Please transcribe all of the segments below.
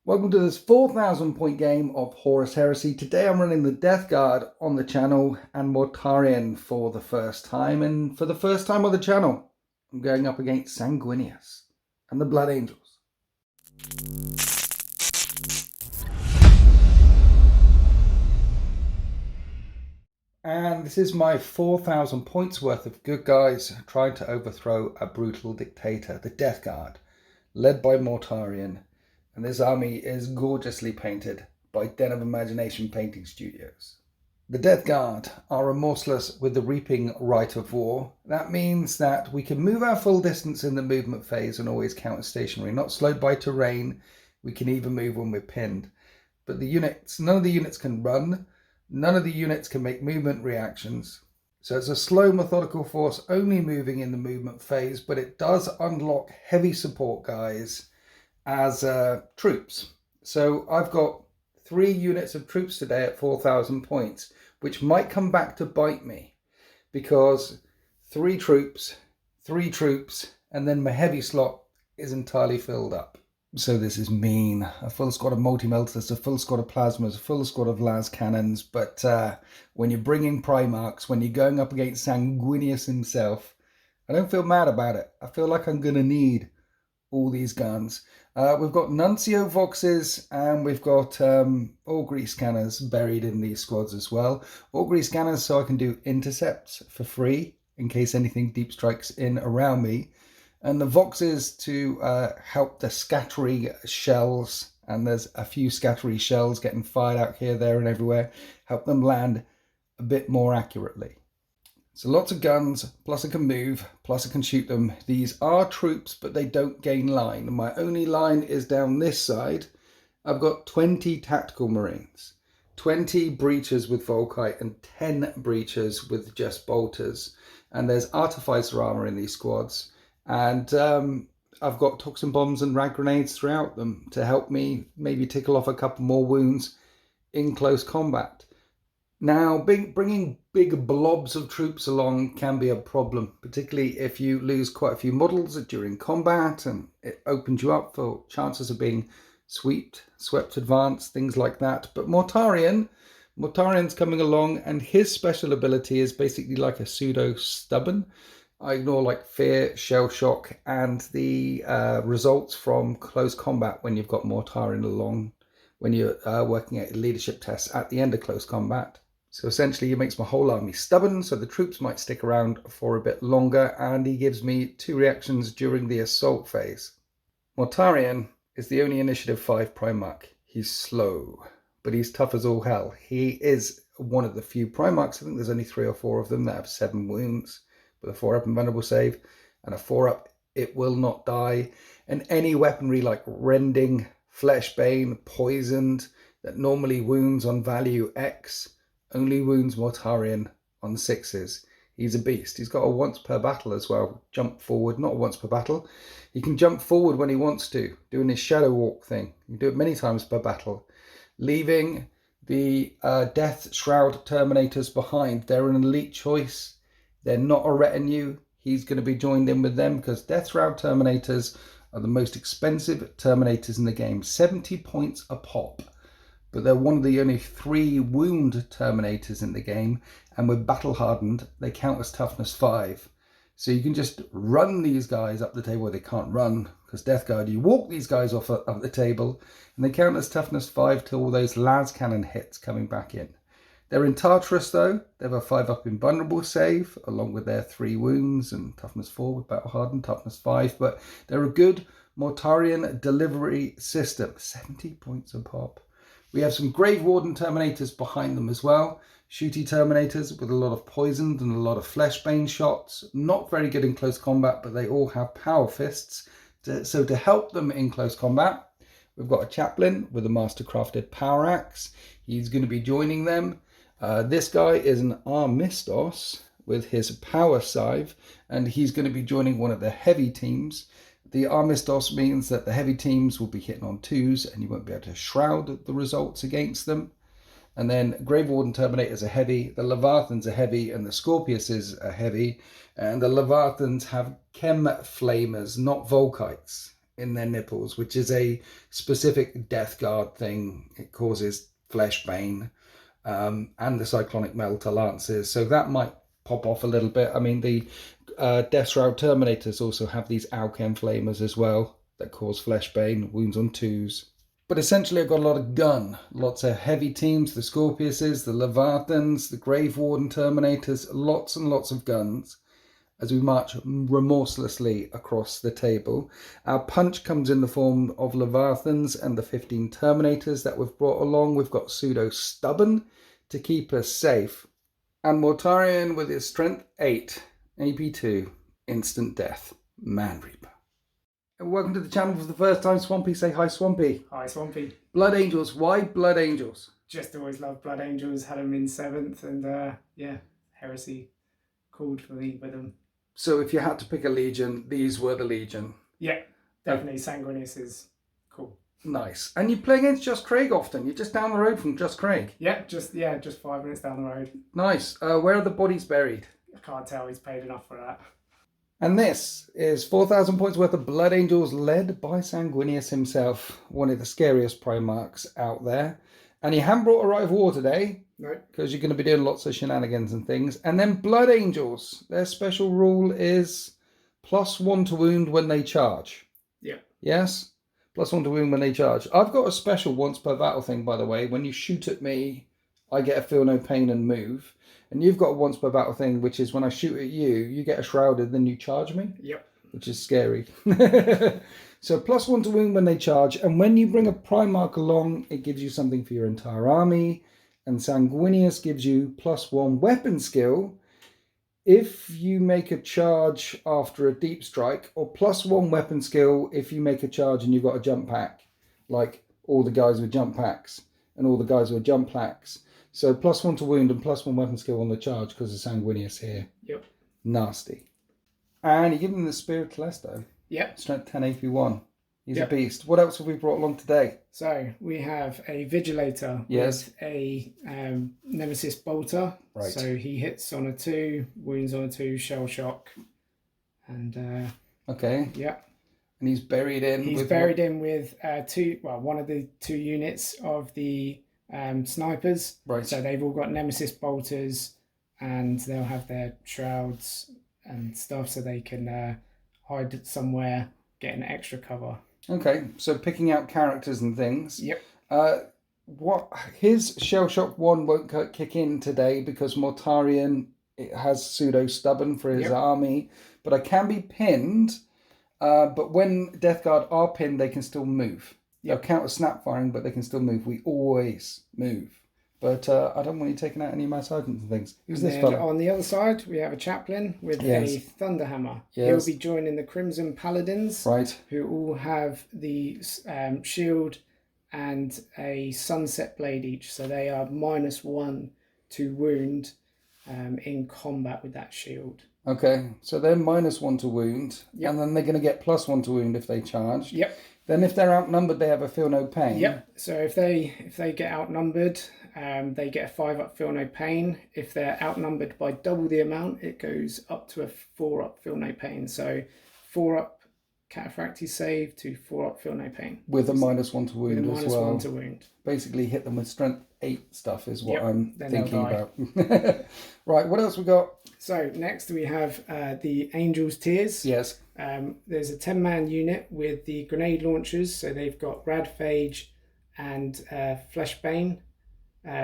Welcome to this 4,000 point game of Horus Heresy. Today I'm running the Death Guard on the channel and Mortarion for the first time. And for the first time on the channel, I'm going up against Sanguinius and the Blood Angels. And this is my 4,000 points worth of good guys trying to overthrow a brutal dictator, the Death Guard, led by Mortarion. And this army is gorgeously painted by Den of Imagination Painting Studios. The Death Guard are remorseless with the reaping right of war. That means that we can move our full distance in the movement phase and always counter stationary, not slowed by terrain. We can even move when we're pinned. But the units, none of the units can run. None of the units can make movement reactions. So it's a slow, methodical force only moving in the movement phase, but it does unlock heavy support guys as troops. So I've got 3 units of troops today at 4,000 points, which might come back to bite me because 3 troops, and then my heavy slot is entirely filled up. So this is mean. A full squad of multi-melters, a full squad of plasmas, a full squad of las cannons. But when you're bringing Primarchs, when you're going up against Sanguinius himself, I don't feel mad about it. I feel like I'm going to need all these guns. We've got Nuncio Voxes and we've got Augury Scanners buried in these squads as well. Augury Scanners so I can do intercepts for free in case anything deep strikes in around me. And the Voxes to help the scattery shells, and there's a few scattery shells getting fired out here, there and everywhere, help them land a bit more accurately. So lots of guns, plus I can move, plus I can shoot them. These are troops, but they don't gain line. My only line is down this side. I've got 20 tactical marines, 20 breachers with Volkite, and 10 breachers with just bolters. And there's artificer armor in these squads. And I've got toxin bombs and rag grenades throughout them to help me maybe tickle off a couple more wounds in close combat. Now, bringing big blobs of troops along can be a problem, particularly if you lose quite a few models during combat, and it opens you up for chances of being swept advance, things like that. But Mortarion's coming along, and his special ability is basically like a pseudo stubborn. I ignore like fear, shell shock, and the results from close combat when you've got Mortarion along, when you're working at leadership tests at the end of close combat. So essentially he makes my whole army stubborn, so the troops might stick around for a bit longer, and he gives me 2 reactions during the assault phase. Mortarion is the only initiative 5 Primarch. He's slow, but he's tough as all hell. He is one of the few Primarchs, I think there's only 3 or 4 of them that have 7 wounds, with a 4-up invulnerable save, and a 4-up it will not die. And any weaponry like rending, fleshbane, poisoned, that normally wounds on value X, only wounds Mortarion on 6s. He's a beast. He's got a once per battle as well. Jump forward, not once per battle. He can jump forward when he wants to, doing his shadow walk thing. You can do it many times per battle. Leaving the Death Shroud Terminators behind. They're an elite choice. They're not a retinue. He's going to be joined in with them because Death Shroud Terminators are the most expensive Terminators in the game. 70 points a pop. But they're one of the only 3 wound Terminators in the game, and with battle hardened, they count as toughness 5. So you can just run these guys up the table. Well, they can't run because Death Guard, you walk these guys off the table, and they count as toughness 5 till all those las cannon hits coming back in. They're in Tartarus though. They have a 5-up invulnerable save, along with their 3 wounds and toughness 4 with battle hardened, toughness 5. But they're a good Mortarion delivery system. 70 points a pop. We have some Grave Warden Terminators behind them as well. Shooty Terminators with a lot of poisoned and a lot of fleshbane shots. Not very good in close combat, but they all have power fists. So to help them in close combat, we've got a Chaplain with a mastercrafted power axe. He's going to be joining them. This guy is an Armistos with his power scythe, and he's going to be joining one of the heavy teams. The Armistos means that the heavy teams will be hitting on 2s and you won't be able to shroud the results against them. And then Grave Warden Terminators are heavy, the Leviathans are heavy, and the Scorpiuses are heavy. And the Leviathans have Chem Flamers, not Volkites. in their nipples, which is a specific Death Guard thing. It causes flesh bane, and the cyclonic melter lances. So that might pop off a little bit. I mean, the Death Shroud Terminators also have these Alchem Flamers as well that cause flesh bane, wounds on 2s. But essentially, I've got a lot of gun, lots of heavy teams, the Scorpiuses, the Leviathans, the Grave Warden Terminators, lots and lots of guns as we march remorselessly across the table. Our punch comes in the form of Leviathans and the 15 Terminators that we've brought along. We've got Pseudo Stubborn to keep us safe. And Mortarion with his Strength 8, AP 2, Instant Death, Man Reaper. And welcome to the channel for the first time, Swampy. Say hi, Swampy. Hi, Swampy. Blood Angels. Why Blood Angels? Just always loved Blood Angels. Had them in 7th, and yeah, Heresy called for me with them. So if you had to pick a legion, these were the legion. Yeah, definitely. Sanguinius is cool. Nice. And you play against Just Craig often. You're just down the road from Just Craig. Yeah, just 5 minutes down the road. Nice. Where are the bodies buried? I can't tell. He's paid enough for that. And this is 4,000 points worth of Blood Angels led by Sanguinius himself, one of the scariest Primarchs out there. And you haven't brought a Rite of War today. No. Because you're going to be doing lots of shenanigans and things. And then Blood Angels, their special rule is +1 to wound when they charge. Yeah. Yes? +1 to wound when they charge. I've got a special once per battle thing, by the way. When you shoot at me, I get a feel no pain and move. And you've got a once per battle thing, which is when I shoot at you, you get a shrouded, then you charge me. Yep. Which is scary. So +1 to wound when they charge. And when you bring a Primarch along, it gives you something for your entire army. And Sanguinius gives you +1 weapon skill if you make a charge after a deep strike, or +1 weapon skill if you make a charge and you've got a jump pack, like all the guys with jump packs and all the guys with jump packs. So +1 to wound and +1 weapon skill on the charge because of Sanguinius here. Yep. Nasty. And you give him the Spirit Telesto. Yep. Strength 10 AP1. He's a beast. What else have we brought along today? So we have a Vigilator with a Nemesis Bolter. Right. So he hits on a 2, wounds on a 2, shell shock. And okay. Yeah. And he's buried in. He's buried in with one of the 2 units of the snipers. Right. So they've all got Nemesis bolters, and they'll have their shrouds and stuff, so they can hide somewhere, get an extra cover. Okay, so picking out characters and things. Yep. His Shell Shock 1 won't kick in today because Mortarion has Pseudo Stubborn for his army, but I can be pinned. But when Death Guard are pinned, they can still move. They'll counter snap firing, but they can still move. We always move. But I don't want you taking out any of my sergeants and things. Who's this fella? On the other side, we have a chaplain with a Thunderhammer. He'll be joining the Crimson Paladins, who all have the shield and a Sunset Blade each. So they are -1 to wound in combat with that shield. Okay, so they're -1 to wound, and then they're going to get +1 to wound if they charge. Yep. Then if they're outnumbered, they have a feel no pain. Yep. So if they get outnumbered, they get a 5-up feel no pain. If they're outnumbered by double the amount, it goes up to a 4-up feel no pain. So 4-up Cataphractii save to 4-up feel no pain. With a -1 to wound as well. -1 to wound. Basically hit them with strength 8 stuff is what I'm then thinking about. Right, what else we got? So next we have the Angel's Tears. Yes. There's a 10-man unit with the grenade launchers. So they've got Radphage and Fleshbane.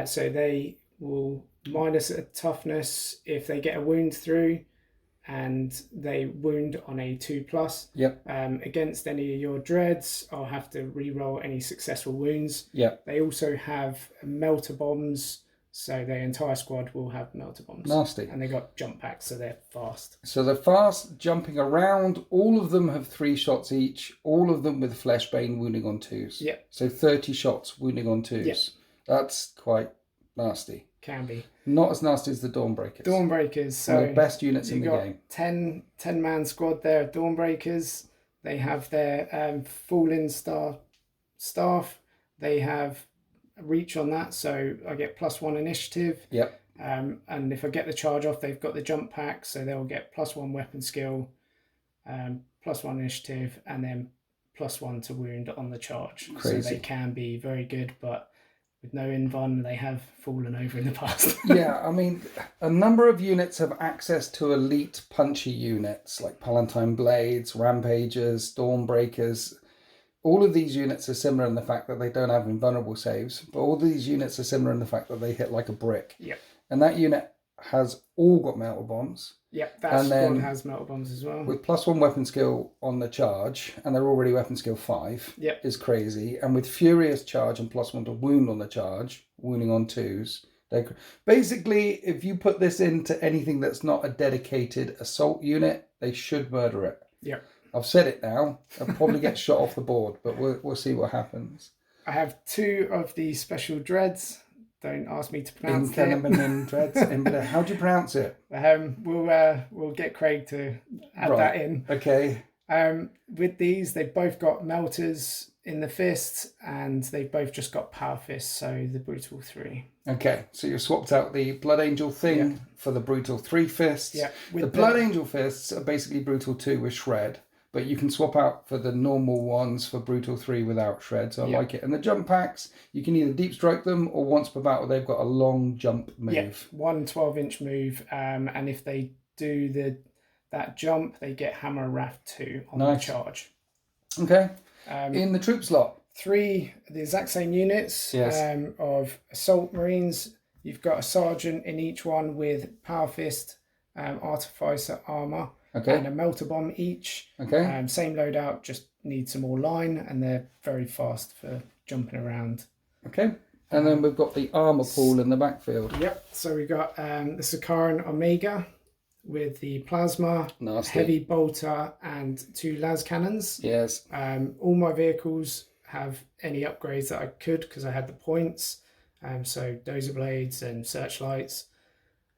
So they will minus a toughness if they get a wound through, and they wound on a 2+. Yep. Against any of your dreads, I'll have to re-roll any successful wounds. Yep. They also have melter bombs, so their entire squad will have melter bombs. Nasty. And they got jump packs, so they're fast. So they're fast, jumping around. All of them have 3 shots each. All of them with Fleshbane wounding on 2s. Yep. So 30 shots wounding on 2s. Yep. That's quite nasty. Can be. Not as nasty as the Dawnbreakers. Dawnbreakers. So one of the best units in the game. 10-man squad there of Dawnbreakers. They have their Fallen Star staff. They have reach on that, so I get +1 initiative. Yep. And if I get the charge off, they've got the jump pack, so they'll get +1 weapon skill, +1 initiative, and then +1 to wound on the charge. Crazy. So they can be very good, but with no invuln, they have fallen over in the past. Yeah, I mean, a number of units have access to elite punchy units like Palatine Blades, Rampagers, Dawnbreakers. All of these units are similar in the fact that they don't have invulnerable saves, but all these units are similar in the fact that they hit like a brick. Yep. And that unit has all got melter bombs. Yep, that squad has melter bombs as well. With +1 weapon skill on the charge, and they're already weapon skill 5, is crazy. And with furious charge and +1 to wound on the charge, wounding on 2s. Basically, if you put this into anything that's not a dedicated assault unit, they should murder it. Yep. I've said it now. I'll probably get shot off the board, but we'll see what happens. I have 2 of the special dreads. Don't ask me to pronounce it. Dreads. How do you pronounce it? We'll get Craig to add that in. Okay. With these, they've both got melters in the fists, and they've both just got power fists, so the brutal 3. Okay, so you swapped out the Blood Angel thing for the brutal 3 fists. Yeah. The Blood Angel fists are basically brutal 2 with shred, but you can swap out for the normal ones for brutal 3 without shred, so I like it. And the jump packs, you can either deep strike them, or once per battle they've got a long jump move. Yeah, 1 12-inch move, and if they do that jump, they get Hammer Wrath 2 on the charge. Okay. In the troop slot, 3 the exact same units of Assault Marines. You've got a sergeant in each one with Power Fist, Artificer Armor, and a Melter Bomb each. Same loadout, just need some more line, and they're very fast for jumping around. Okay. And then we've got the armor pool in the backfield. Yep. So we've got the Sakaran Omega with the Plasma, Heavy Bolter, and 2 las cannons. Yes. All my vehicles have any upgrades that I could because I had the points. So Dozer Blades and Searchlights.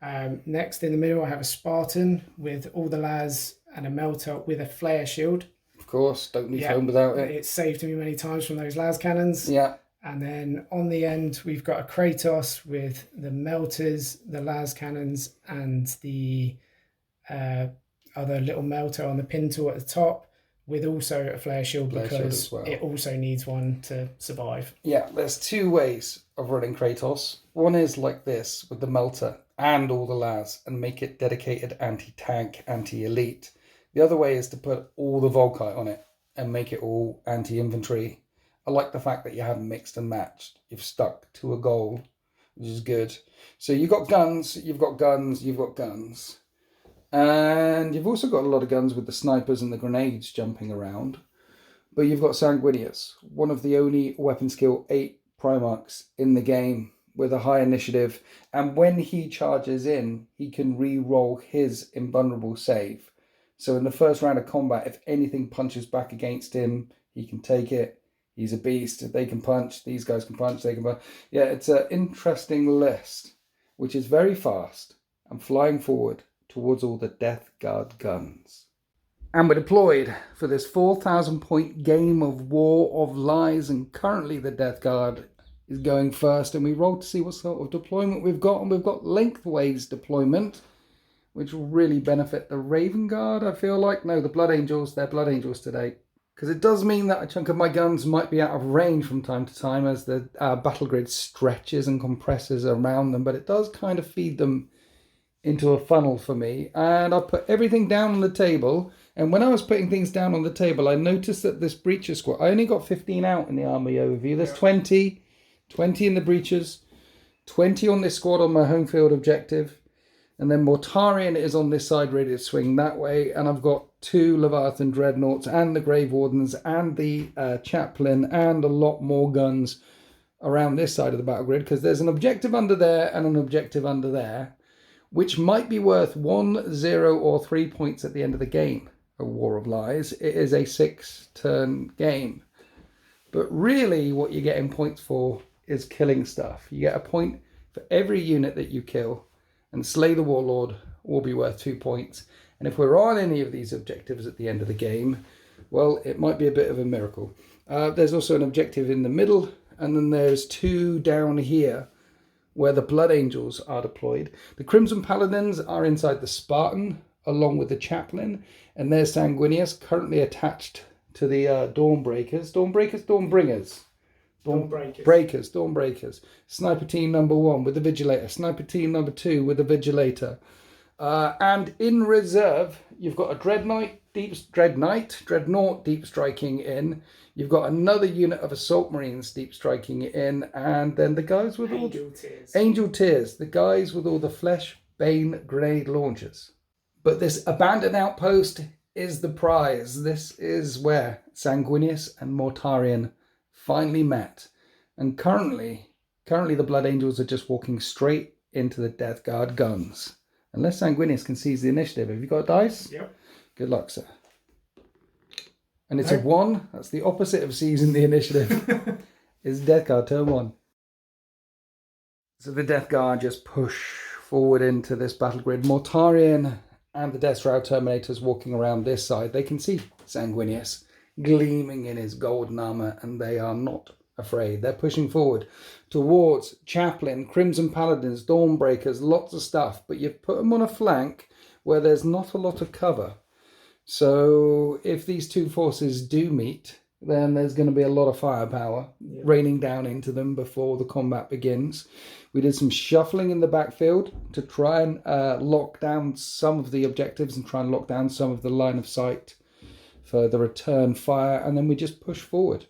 Next in the middle, I have a Spartan with all the las and a Melter with a Flare Shield. Of course, don't leave home without it. It's saved me many times from those las cannons. Yeah. And then on the end, we've got a Kratos with the Melters, the las cannons, and the other little melter on the pintle at the top, with also a flare shield because it also needs one to survive. Yeah, there's 2 ways of running Kratos. One is like this with the melter and all the las and make it dedicated anti-tank, anti-elite. The other way is to put all the Volkite on it and make it all anti-infantry. I like the fact that you haven't mixed and matched. You've stuck to a goal, which is good. So you've got guns, you've got guns, you've got guns. And you've also got a lot of guns with the snipers and the grenades jumping around. But you've got Sanguinius, one of the only weapon skill 8 Primarchs in the game with a high initiative. And when he charges in, he can re-roll his invulnerable save. So in the first round of combat, if anything punches back against him, he can take it. He's a beast. They can punch. These guys can punch. They can punch. Yeah, it's an interesting list, which is very fast and flying forward towards all the Death Guard guns. And we're deployed for this 4,000 point game of War of Lies, and currently the Death Guard is going first, and we roll to see what sort of deployment we've got, and we've got lengthways deployment, which will really benefit the Raven Guard, I feel like. No, the Blood Angels, they're Blood Angels today. Because it does mean that a chunk of my guns might be out of range from time to time as the battle grid stretches and compresses around them, but it does kind of feed them into a funnel for me. And I put everything down on the table, and when I was putting things down on the table, I noticed that this Breacher squad, I only got 15 out in the army overview. There's 20 in the Breachers, 20 on this squad on my home field objective, and then Mortarion is on this side ready to swing that way, and I've got 2 Leviathan Dreadnoughts and the Grave Wardens and the Chaplain and a lot more guns around this side of the battle grid, because there's an objective under there and an objective under there, which might be worth 1, 0 or 3 points at the end of the game. A War of Lies. It is a 6-turn game. But really what you're getting points for is killing stuff. You get a point for every unit that you kill, and Slay the Warlord will be worth 2 points. And if we're on any of these objectives at the end of the game, well, it might be a bit of a miracle. There's also an objective in the middle, and then there's 2 down here where the Blood Angels are deployed. The Crimson Paladins are inside the Spartan, along with the Chaplain, and there's Sanguinius currently attached to the Dawnbreakers. Dawnbringers. Dawnbreakers. Sniper team number 1 with the Vigilator. Sniper team number 2 with the Vigilator. And in reserve, you've got a Dreadnought deep striking in. You've got another unit of Assault Marines deep striking in. And then the guys with Angel Tears. The guys with all the Flesh Bane grenade launchers. But this abandoned outpost is the prize. This is where Sanguinius and Mortarion finally met. And currently the Blood Angels are just walking straight into the Death Guard guns. Unless Sanguinius can seize the initiative. Have you got dice? Yep. Good luck, sir. And it's a 1. That's the opposite of seizing the initiative. It's Death Guard, turn 1. So the Death Guard just push forward into this battle grid. Mortarion and the Death Shroud Terminators walking around this side. They can see Sanguinius gleaming in his golden armor, and they are not afraid. They're pushing forward towards Chaplain, Crimson Paladins, Dawnbreakers, lots of stuff, but you've put them on a flank where there's not a lot of cover. So if these two forces do meet, then there's going to be a lot of firepower raining down into them before the combat begins. We did some shuffling in the backfield to try and lock down some of the objectives and try and lock down some of the line of sight for the return fire, and then we just push forward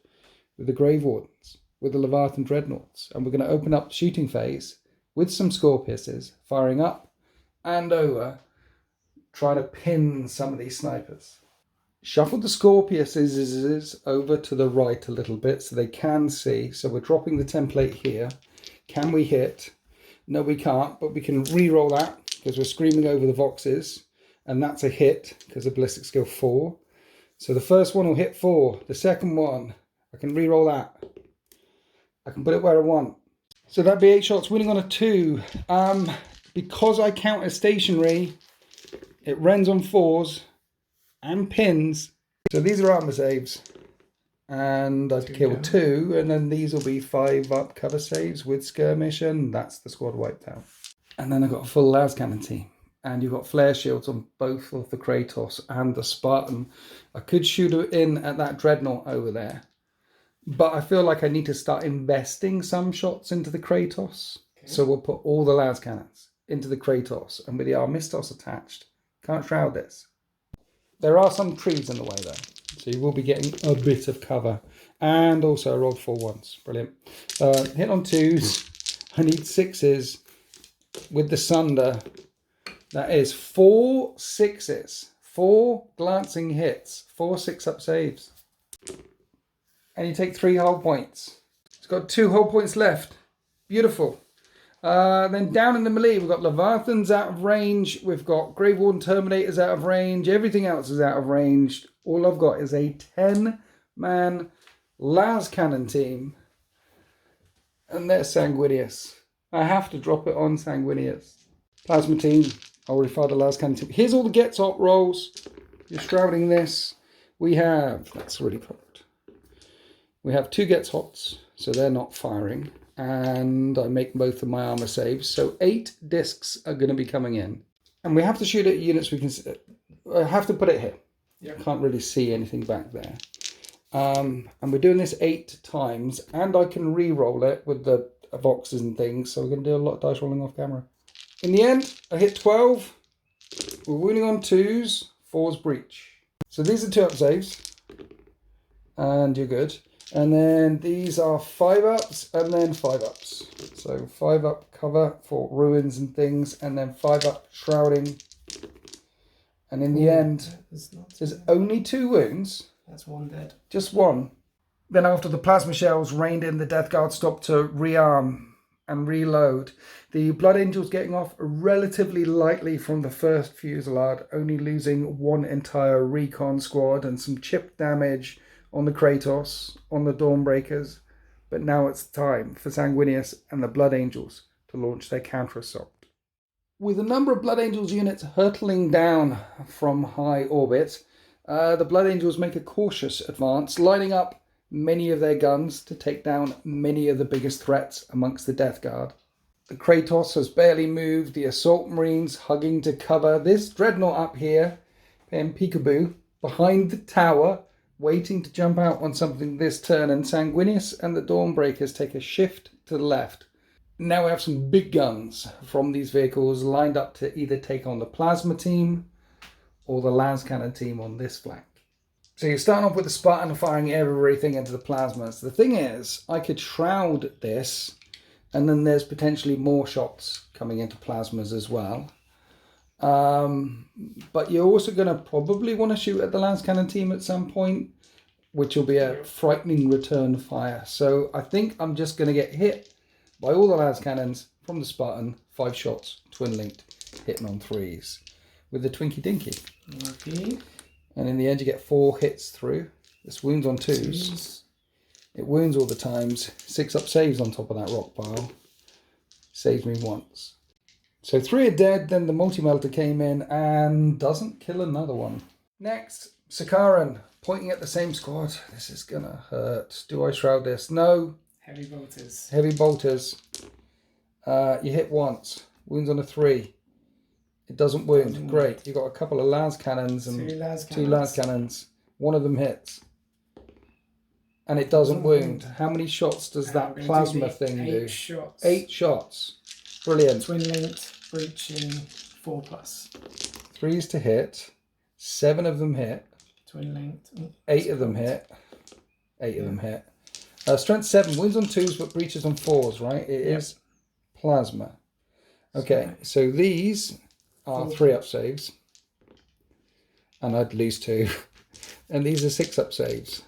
with the Grave Wardens, with the Leviathan Dreadnoughts, and we're going to open up the shooting phase with some Scorpiuses, firing up and over, trying to pin some of these snipers. Shuffle the Scorpiuses over to the right a little bit so they can see. So we're dropping the template here. Can we hit? No, we can't, but we can re-roll that because we're screaming over the Voxes, and that's a hit because of Ballistic Skill 4. So the first one will hit 4. The second one, I can re-roll that. I can put it where I want. So that'd be 8 shots, winning on a 2. Because I count as stationary, it rends on 4s and pins. So these are armor saves. And I've killed 2, and then these will be 5 up cover saves with skirmish, and that's the squad wiped out. And then I've got a full las cannon team. And you've got flare shields on both of the Kratos and the Spartan. I could shoot it in at that Dreadnought over there, but I feel like I need to start investing some shots into the Kratos. Okay. So we'll put all the las cannons into the Kratos, and with the Armistos attached, can't shroud this. There are some trees in the way though, so you will be getting a bit of cover. And also I rolled 4 once. Brilliant. Hit on 2s. I need 6s with the Sunder. That is 4 6s, 4 glancing hits, 4 6-up saves. And you take 3 hull points. It's got 2 hull points left. Beautiful. Then down in the melee, we've got Leviathans out of range. We've got Grave Warden Terminators out of range. Everything else is out of range. All I've got is a 10-man las cannon team. And there's Sanguinius. I have to drop it on Sanguinius. Plasma team. I already fired the las cannon team. Here's all the get top rolls. You're shrouding this. We have, that's already covered. We have 2 get hots, so they're not firing. And I make both of my armor saves. So 8 discs are going to be coming in. And we have to shoot at units we can see. I have to put it here. Yeah. I can't really see anything back there. And we're doing this 8 times. And I can re-roll it with the Voxes and things. So we're going to do a lot of dice rolling off camera. In the end, I hit 12. We're winning on 2s. 4s breach. So these are 2-up saves. And you're good. And then these are 5-ups and then 5-ups. So 5-up cover for ruins and things, and then 5-up shrouding. And in the end, there's only 2 wounds. That's 1 dead. Just 1. Then after the plasma shells rained in, the Death Guard stopped to rearm and reload. The Blood Angels getting off relatively lightly from the first fusillade, only losing 1 entire recon squad and some chip damage on the Kratos, on the Dawnbreakers. But now it's time for Sanguinius and the Blood Angels to launch their counter-assault. With a number of Blood Angels units hurtling down from high orbit, the Blood Angels make a cautious advance, lining up many of their guns to take down many of the biggest threats amongst the Death Guard. The Kratos has barely moved, the Assault Marines hugging to cover. This Dreadnought up here, playing peekaboo, behind the tower, waiting to jump out on something this turn, and Sanguinius and the Dawnbreakers take a shift to the left. Now we have some big guns from these vehicles lined up to either take on the plasma team or the las cannon team on this flank. So you're starting off with the Spartan firing everything into the plasmas. The thing is, I could shroud this, and then there's potentially more shots coming into plasmas as well. But you're also going to probably want to shoot at the las cannon team at some point, which will be a frightening return fire. So I think I'm just going to get hit by all the las cannons from the Spartan, 5 shots, twin linked, hitting on 3s with the Twinkie Dinky. Okay. And in the end you get 4 hits through. This wounds on 2s. It wounds all the times. 6 up saves on top of that rock pile. Saves me once. So 3 are dead, then the multi-melter came in and doesn't kill another one. Next, Sakaran, pointing at the same squad. This is gonna hurt. Do I shroud this? No. Heavy bolters. Heavy bolters. You hit once. Wounds on a 3. It doesn't wound. Great. You've got a couple of las cannons and 2 las cannons. One of them hits. And it doesn't wound. How many shots does that plasma thing do? 8 shots. 8 shots. Brilliant. Twin linked, breaching, 4+. 3s to hit. 7 of them hit. Twin linked. 8 of them hit. 8 of them hit. Strength 7, wins on 2s but breaches on 4s, right? It is plasma. Okay, so these are 3 up saves. And I'd lose 2. And these are 6 up saves.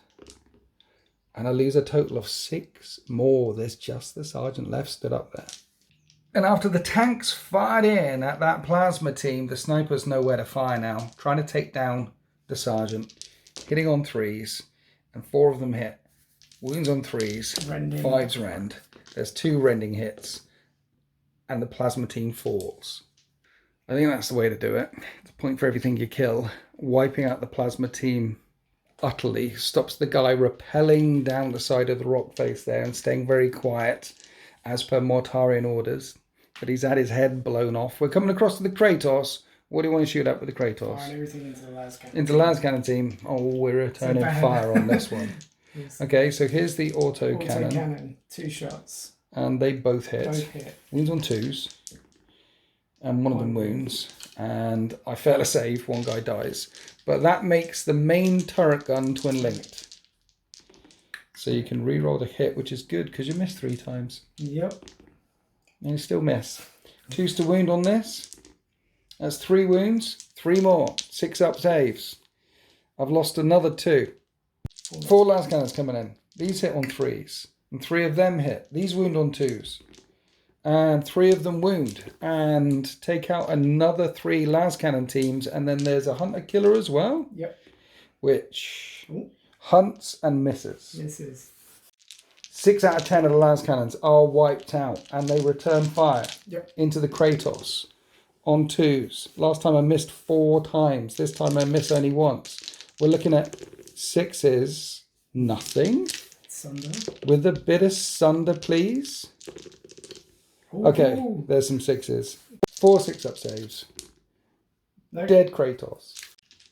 And I lose a total of 6 more. There's just the sergeant left stood up there. And after the tanks fired in at that plasma team, the snipers know where to fire now. Trying to take down the sergeant. Hitting on 3s. And 4 of them hit. Wounds on 3s. 5s rend. There's 2 rending hits. And the plasma team falls. I think that's the way to do it. It's a point for everything you kill. Wiping out the plasma team utterly stops the guy rappelling down the side of the rock face there and staying very quiet as per Mortarion orders. But he's had his head blown off. We're coming across to the Kratos. What do you want to shoot at with the Kratos? Firing everything into the las cannon. Into the las cannon team. Oh, we're returning fire on this one. Okay, so here's the auto cannon. 2 shots. And they both hit. Both hit. Wounds on 2s. And one of them wounds. And I fail a save, one guy dies. But that makes the main turret gun twin linked. So you can re-roll the hit, which is good because you missed 3 times. Yep. And you still miss. 2s to wound on this. That's 3 wounds. 3 more. 6 up saves. I've lost another 2. 4 las cannons coming in. These hit on 3s. And 3 of them hit. These wound on 2s. And 3 of them wound. And take out another 3 las cannon teams. And then there's a hunter killer as well. Yep. Which hunts and misses. Misses. 6 out of 10 of the las cannons are wiped out. And they return fire into the Kratos. On 2s. Last time I missed 4 times. This time I miss only once. We're looking at 6s. Nothing. Sunder. With a bit of sunder, please. Ooh. Okay, there's some 6s. 4 6 up saves. No. Dead Kratos.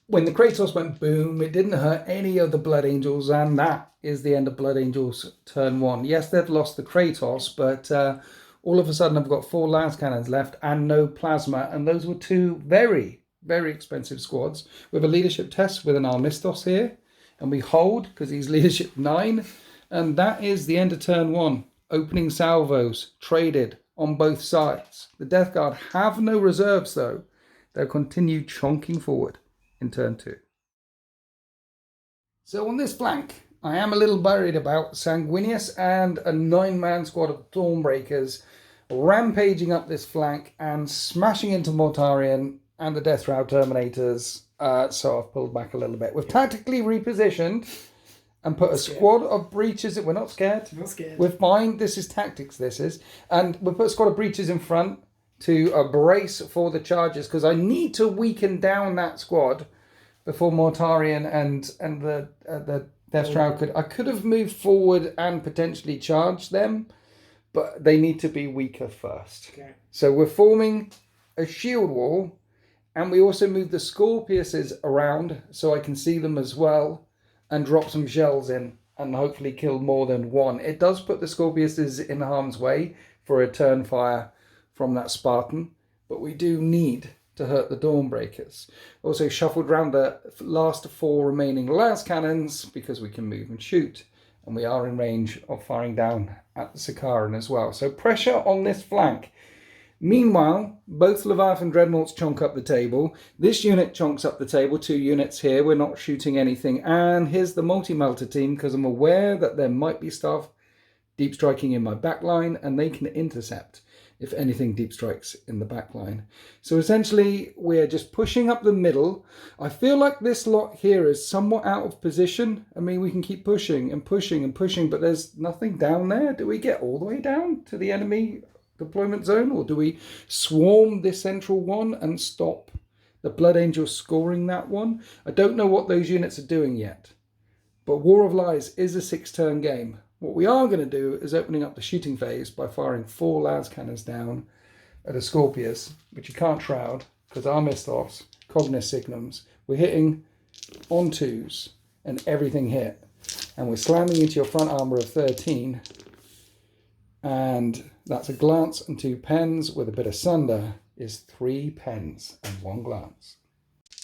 When the Kratos went boom, it didn't hurt any of the Blood Angels, and that is the end of Blood Angels turn 1. Yes, they've lost the Kratos, but all of a sudden I've got 4 las cannons left and no plasma, and those were 2 very, very expensive squads. We have a leadership test with an Armistos here, and we hold because he's leadership 9, and that is the end of turn 1. Opening salvos, traded on both sides. The Death Guard have no reserves though. They'll continue chonking forward in turn 2. So on this flank, I am a little worried about Sanguinius and a 9-man squad of Dawnbreakers rampaging up this flank and smashing into Mortarion and the Death Shroud Terminators. So I've pulled back a little bit. We've tactically repositioned and put a squad of breaches. We're not scared. Not scared. We're fine. This is tactics, this is. And we put a squad of breaches in front to brace for the charges because I need to weaken down that squad before Mortarion and the Death Shroud I could have moved forward and potentially charged them, but they need to be weaker first. Okay. So we're forming a shield wall, and we also move the Scorpiuses around so I can see them as well. and drop some shells in and hopefully kill more than one. It does put the Scorpiuses in harm's way for a turn fire from that Spartan, but we do need to hurt the Dawnbreakers. Also shuffled round the last 4 remaining las cannons because we can move and shoot, and we are in range of firing down at the Sikaran as well. So pressure on this flank. Meanwhile, both Leviathan Dreadnoughts chonk up the table. This unit chonks up the table, 2 units here. We're not shooting anything. And here's the multi-melter team, because I'm aware that there might be stuff deep striking in my backline, and they can intercept if anything deep strikes in the backline. So essentially, we're just pushing up the middle. I feel like this lot here is somewhat out of position. I mean, we can keep pushing and pushing and pushing, but there's nothing down there. Do we get all the way down to the enemy deployment zone, or do we swarm this central one and stop the Blood Angels scoring that one? I don't know what those units are doing yet, but War of Lies is a 6-turn game. What we are going to do is opening up the shooting phase by firing 4 las cannons down at a Scorpius, which you can't shroud because Armistos, Cognis Signums, we're hitting on 2s and everything hit, and we're slamming into your front armor of 13, and that's a glance and 2 pens with a bit of sunder is 3 pens and 1 glance.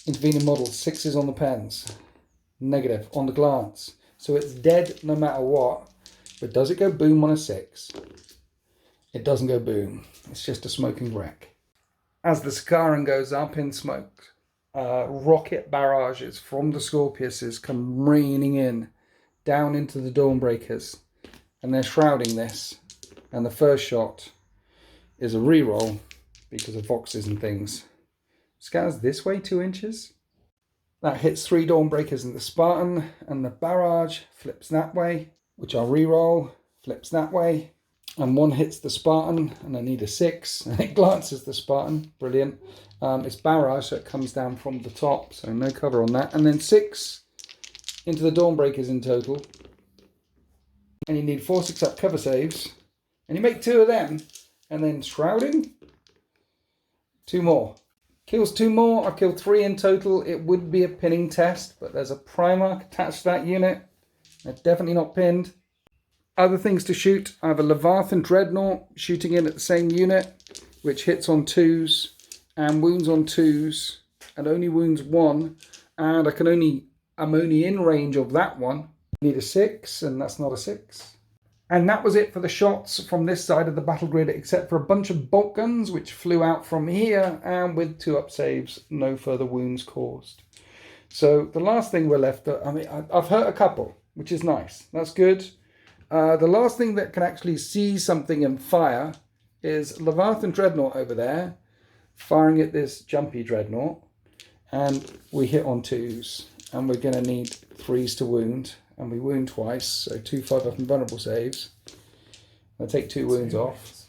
Intervening models, 6s on the pens, negative on the glance. So it's dead no matter what, but does it go boom on a 6? It doesn't go boom. It's just a smoking wreck. As the Sikaran goes up in smoke, rocket barrages from the Scorpiuses come raining in, down into the Dawnbreakers, and they're shrouding this. And the first shot is a reroll because of voxes and things. Scatters this way 2 inches. That hits 3 Dawnbreakers in the Spartan, and the barrage flips that way, which I'll reroll, flips that way, and 1 hits the Spartan, and I need a 6, and it glances the Spartan. Brilliant. It's barrage, so it comes down from the top, so no cover on that. And then 6 into the Dawnbreakers in total. And you need 4 6-up cover saves. And you make 2 of them, and then shrouding, 2 more. Kills 2 more, I killed 3 in total. It would be a pinning test, but there's a Primarch attached to that unit. They're definitely not pinned. Other things to shoot, I have a Leviathan Dreadnought shooting in at the same unit, which hits on 2s, and wounds on 2s, and only wounds 1, and I'm only in range of that one. I need a 6, and that's not a 6. And that was it for the shots from this side of the battle grid, except for a bunch of bolt guns which flew out from here, and with 2-up saves, no further wounds caused. So the last thing we're left, I've hurt a couple, which is nice. That's good. The last thing that can actually see something and fire is Leviathan Dreadnought over there, firing at this jumpy Dreadnought, and we hit on 2s, and we're going to need 3s to wound. And we wound twice, so 2 5-up invulnerable saves. I take 2 wounds off.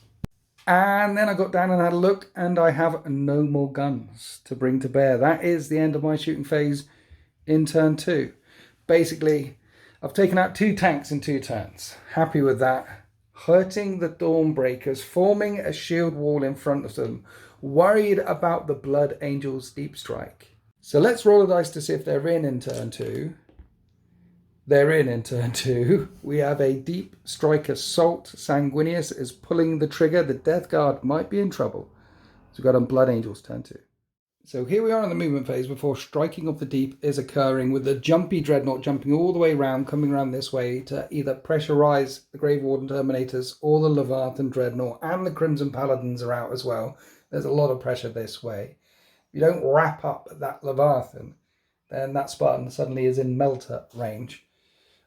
And then I got down and had a look, and I have no more guns to bring to bear. That is the end of my shooting phase in turn 2. Basically, I've taken out 2 tanks in 2 turns. Happy with that. Hurting the Dawnbreakers, forming a shield wall in front of them. Worried about the Blood Angels deep strike. So let's roll a dice to see if they're in turn 2. They're in turn 2. We have a deep strike assault. Sanguinius is pulling the trigger. The Death Guard might be in trouble. So we've got on Blood Angels turn 2. So here we are in the movement phase before striking of the deep is occurring, with the jumpy Dreadnought jumping all the way around, coming around this way to either pressurize the Grave Warden Terminators or the Leviathan Dreadnought, and the Crimson Paladins are out as well. There's a lot of pressure this way. If you don't wrap up that Leviathan, then that Spartan suddenly is in melter range.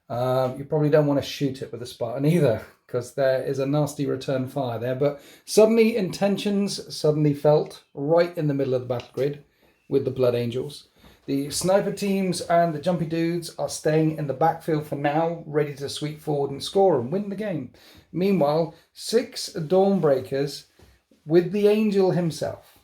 You probably don't want to shoot it with a Spartan either, because there is a nasty return fire there. But suddenly intentions suddenly felt right in the middle of the battle grid with the Blood Angels. The sniper teams and the jumpy dudes are staying in the backfield for now, ready to sweep forward and score and win the game. Meanwhile, 6 Dawnbreakers with the Angel himself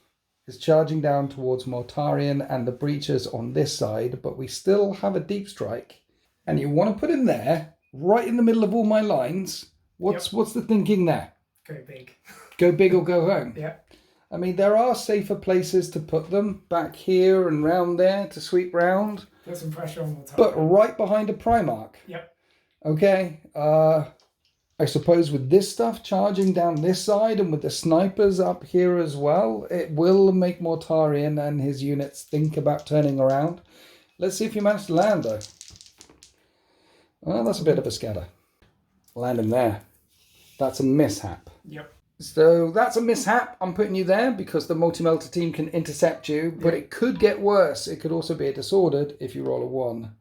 is charging down towards Mortarion and the Breachers on this side, but we still have a deep strike. And you want to put him there, right in the middle of all my lines. What's the thinking there? Go big. Go big or go home? Yeah. I mean, there are safer places to put them, back here and round there to sweep round. Put some pressure on the top. But right behind a Primarch. Yep. Okay. I suppose with this stuff charging down this side and with the snipers up here as well, it will make Mortarion and his units think about turning around. Let's see if you manage to land though. Well, that's a bit of a scatter. Land him there. That's a mishap. Yep. So that's a mishap. I'm putting you there because the multi-melter team can intercept you, but it could get worse. It could also be a disordered if you roll a 1,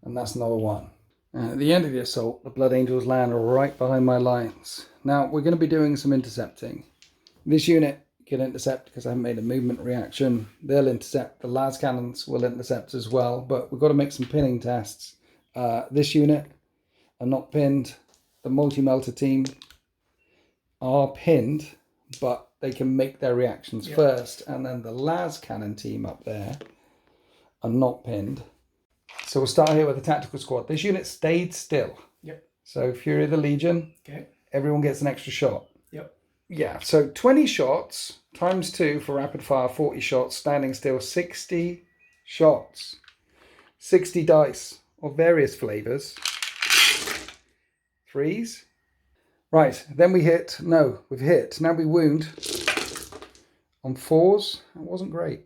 and that's not a 1. And at the end of the assault, the Blood Angels land right behind my lines. Now, we're going to be doing some intercepting. This unit can intercept because I haven't made a movement reaction. They'll intercept. The las cannons will intercept as well, but we've got to make some pinning tests. This unit are not pinned. The multi-melter team are pinned, but they can make their reactions first. And then the las cannon team up there are not pinned. So we'll start here with the tactical squad. This unit stayed still. Yep. So Fury of the Legion. Okay. Everyone gets an extra shot. Yep. Yeah, so 20 shots times 2 for rapid fire, 40 shots, standing still, 60 shots. 60 dice of various flavours. 3s. Right, then we hit. No, we've hit. Now we wound on 4s. That wasn't great.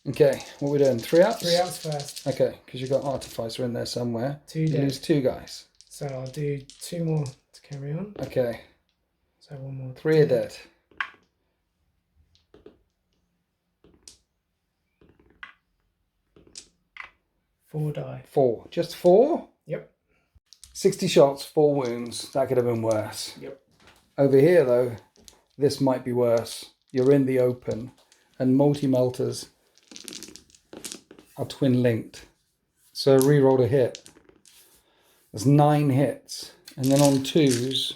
Okay, what are we doing? 3 ups? 3 ups first. Okay, because you've got Artificer in there somewhere. 2 dead. Lose 2 guys. So I'll do 2 more to carry on. Okay. So 1 more. 3 are dead. Four die. 4. Just 4? Yep. 60 shots, 4 wounds. That could have been worse. Yep. Over here, though, this might be worse. You're in the open, and multi-melters are twin-linked. So re-rolled a hit. There's 9 hits. And then on 2s,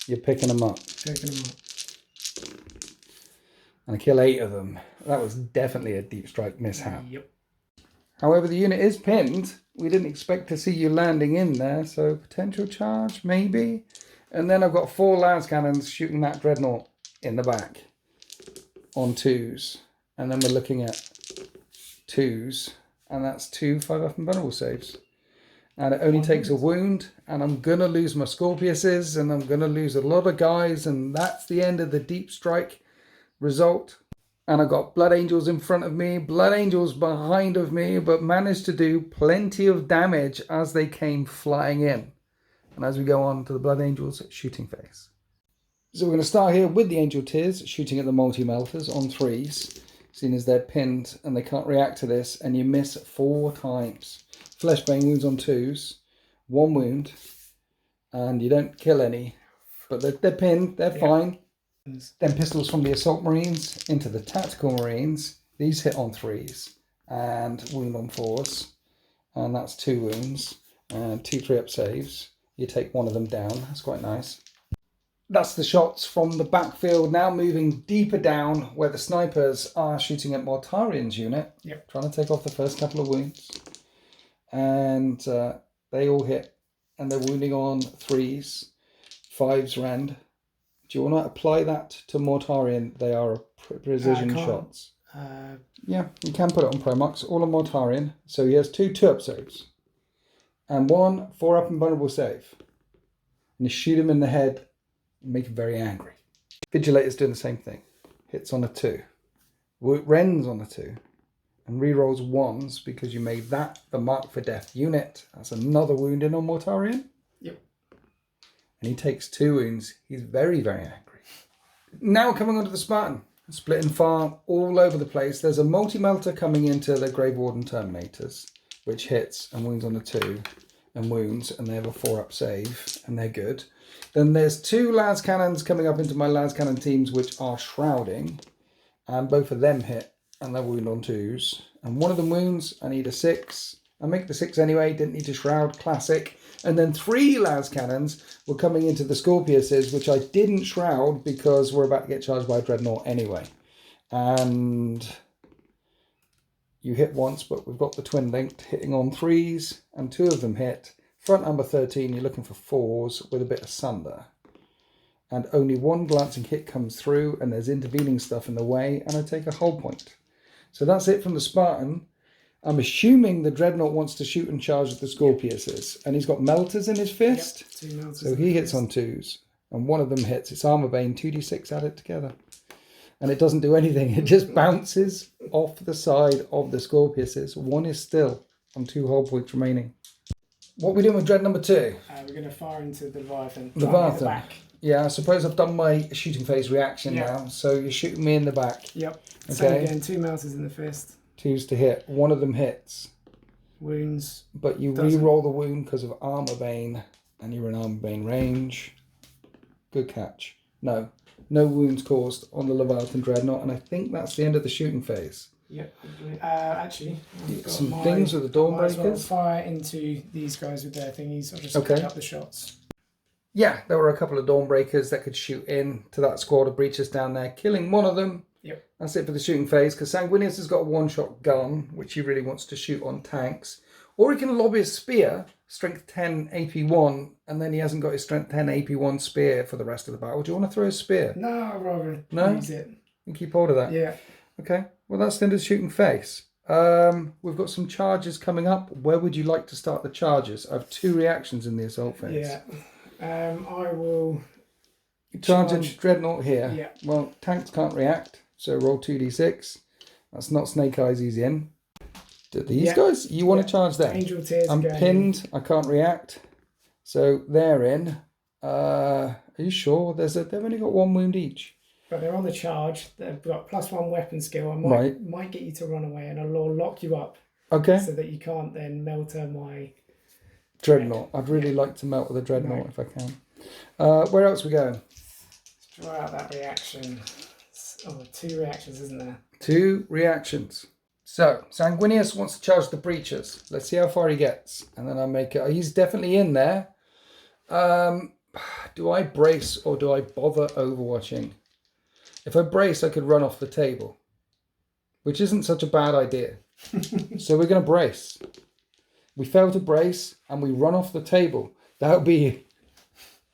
you're picking them up. Picking them up. And I kill 8 of them. That was definitely a deep strike mishap. Yep. However, the unit is pinned. We didn't expect to see you landing in there, so potential charge, maybe. And then I've got 4 las cannons shooting that dreadnought in the back on 2s. And then we're looking at 2s, and that's 2 5-up and vulnerable saves. And it only takes a wound, and I'm going to lose my Scorpiuses, and I'm going to lose a lot of guys, and that's the end of the deep strike result. And I got Blood Angels in front of me, Blood Angels behind of me, but managed to do plenty of damage as they came flying in. And as we go on to the Blood Angels shooting phase. So we're going to start here with the Angel Tears, shooting at the multi-melters on 3s, seeing as they're pinned and they can't react to this, and you miss 4 times. Fleshbane wounds on 2s, 1 wound, and you don't kill any, but they're pinned, they're fine. Then pistols from the Assault Marines into the Tactical Marines. These hit on 3s and wound on 4s. And that's 2 wounds and 2 3-up saves. You take 1 of them down. That's quite nice. That's the shots from the backfield. Now moving deeper down where the snipers are shooting at Mortarion's unit. Yep. Trying to take off the first couple of wounds. And they all hit. And they're wounding on 3s. 5s rend. Do you want to apply that to Mortarion? They are precision shots. Yeah, you can put it on Primarchs. All on Mortarion. So he has 2 2-up saves. And 1 4-up and vulnerable save. And you shoot him in the head and make him very angry. Vigilator's doing the same thing. Hits on a 2. Rends on a 2. And rerolls 1s because you made that the Mark for Death unit. That's another wound in on Mortarion. And he takes 2 wounds. He's very, very angry. Now coming onto the Spartan. Splitting farm all over the place. There's a multi-melter coming into the Grave Warden Terminators, which hits and wounds on a 2 and wounds, and they have a 4-up save, and they're good. Then there's 2 las cannons coming up into my las cannon teams, which are shrouding, and both of them hit, and they're wound on 2s. And 1 of them wounds. I need a 6. I make the 6 anyway. Didn't need to shroud. Classic. And then 3 las cannons were coming into the Scorpiuses, which I didn't shroud because we're about to get charged by a dreadnought anyway. And you hit once, but we've got the twin linked hitting on 3s, and 2 of them hit. Front number 13, you're looking for 4s with a bit of sunder. and only one glancing hit comes through, and there's intervening stuff in the way, and I take a hull point. So that's it from the Spartan. I'm assuming the Dreadnought wants to shoot and charge at the Scorpiuses, and he's got melters in his fist. Yep, 2 melters. So he hits on 2s, and one of them hits. It's Armor Bane, 2d6 added together. And it doesn't do anything. It just bounces off the side of the Scorpiuses. One is still on 2 hull points remaining. What are we doing with Dread number 2? We're going to fire into the Leviathan. Leviathan. Back. Yeah, I suppose I've done my shooting phase reaction now. So you're shooting me in the back. Yep. Okay. Same again, 2 melters in the fist. 2s to hit. One of them hits. Wounds. But you re-roll the wound because of Armor Bane, and you're in Armor Bane range. Good catch. No wounds caused on the Leviathan Dreadnought, and I think that's the end of the shooting phase. Yep. Actually, some things with the Dawnbreakers. Fire into these guys with their thingies. I'll just pick up the shots. Yeah, there were a couple of Dawnbreakers that could shoot in to that squad of breaches down there, killing one of them. Yep. That's it for the shooting phase, because Sanguinius has got a one-shot gun, which he really wants to shoot on tanks. Or he can lob his spear, strength 10, AP 1, and then he hasn't got his strength 10, AP 1 spear for the rest of the battle. Do you want to throw a spear? No, I'd rather use it. You keep hold of that? Yeah. Okay, well that's the end of the shooting phase. We've got some charges coming up. Where would you like to start the charges? I have 2 reactions in the assault phase. Yeah. I will... Charging Dreadnought here. Yeah. Well, tanks can't react, so roll 2d6. That's not Snake Eyes, he's in. Do these guys? You want to charge them? Angel Tears. I'm pinned. I can't react. So they're in. Are you sure? They've only got 1 wound each. But they're on the charge. They've got +1 weapon skill. I might get you to run away, and I'll lock you up. Okay. So that you can't then melter my Dreadnought. I'd really like to melt with a Dreadnought if I can. Where else we go? Draw out that reaction. Oh, 2 reactions, isn't there? 2 reactions. So, Sanguinius wants to charge the breaches. Let's see how far he gets. And then I make it. He's definitely in there. Do I brace or do I bother overwatching? If I brace, I could run off the table, which isn't such a bad idea. So we're going to brace. We fail to brace and we run off the table. That would be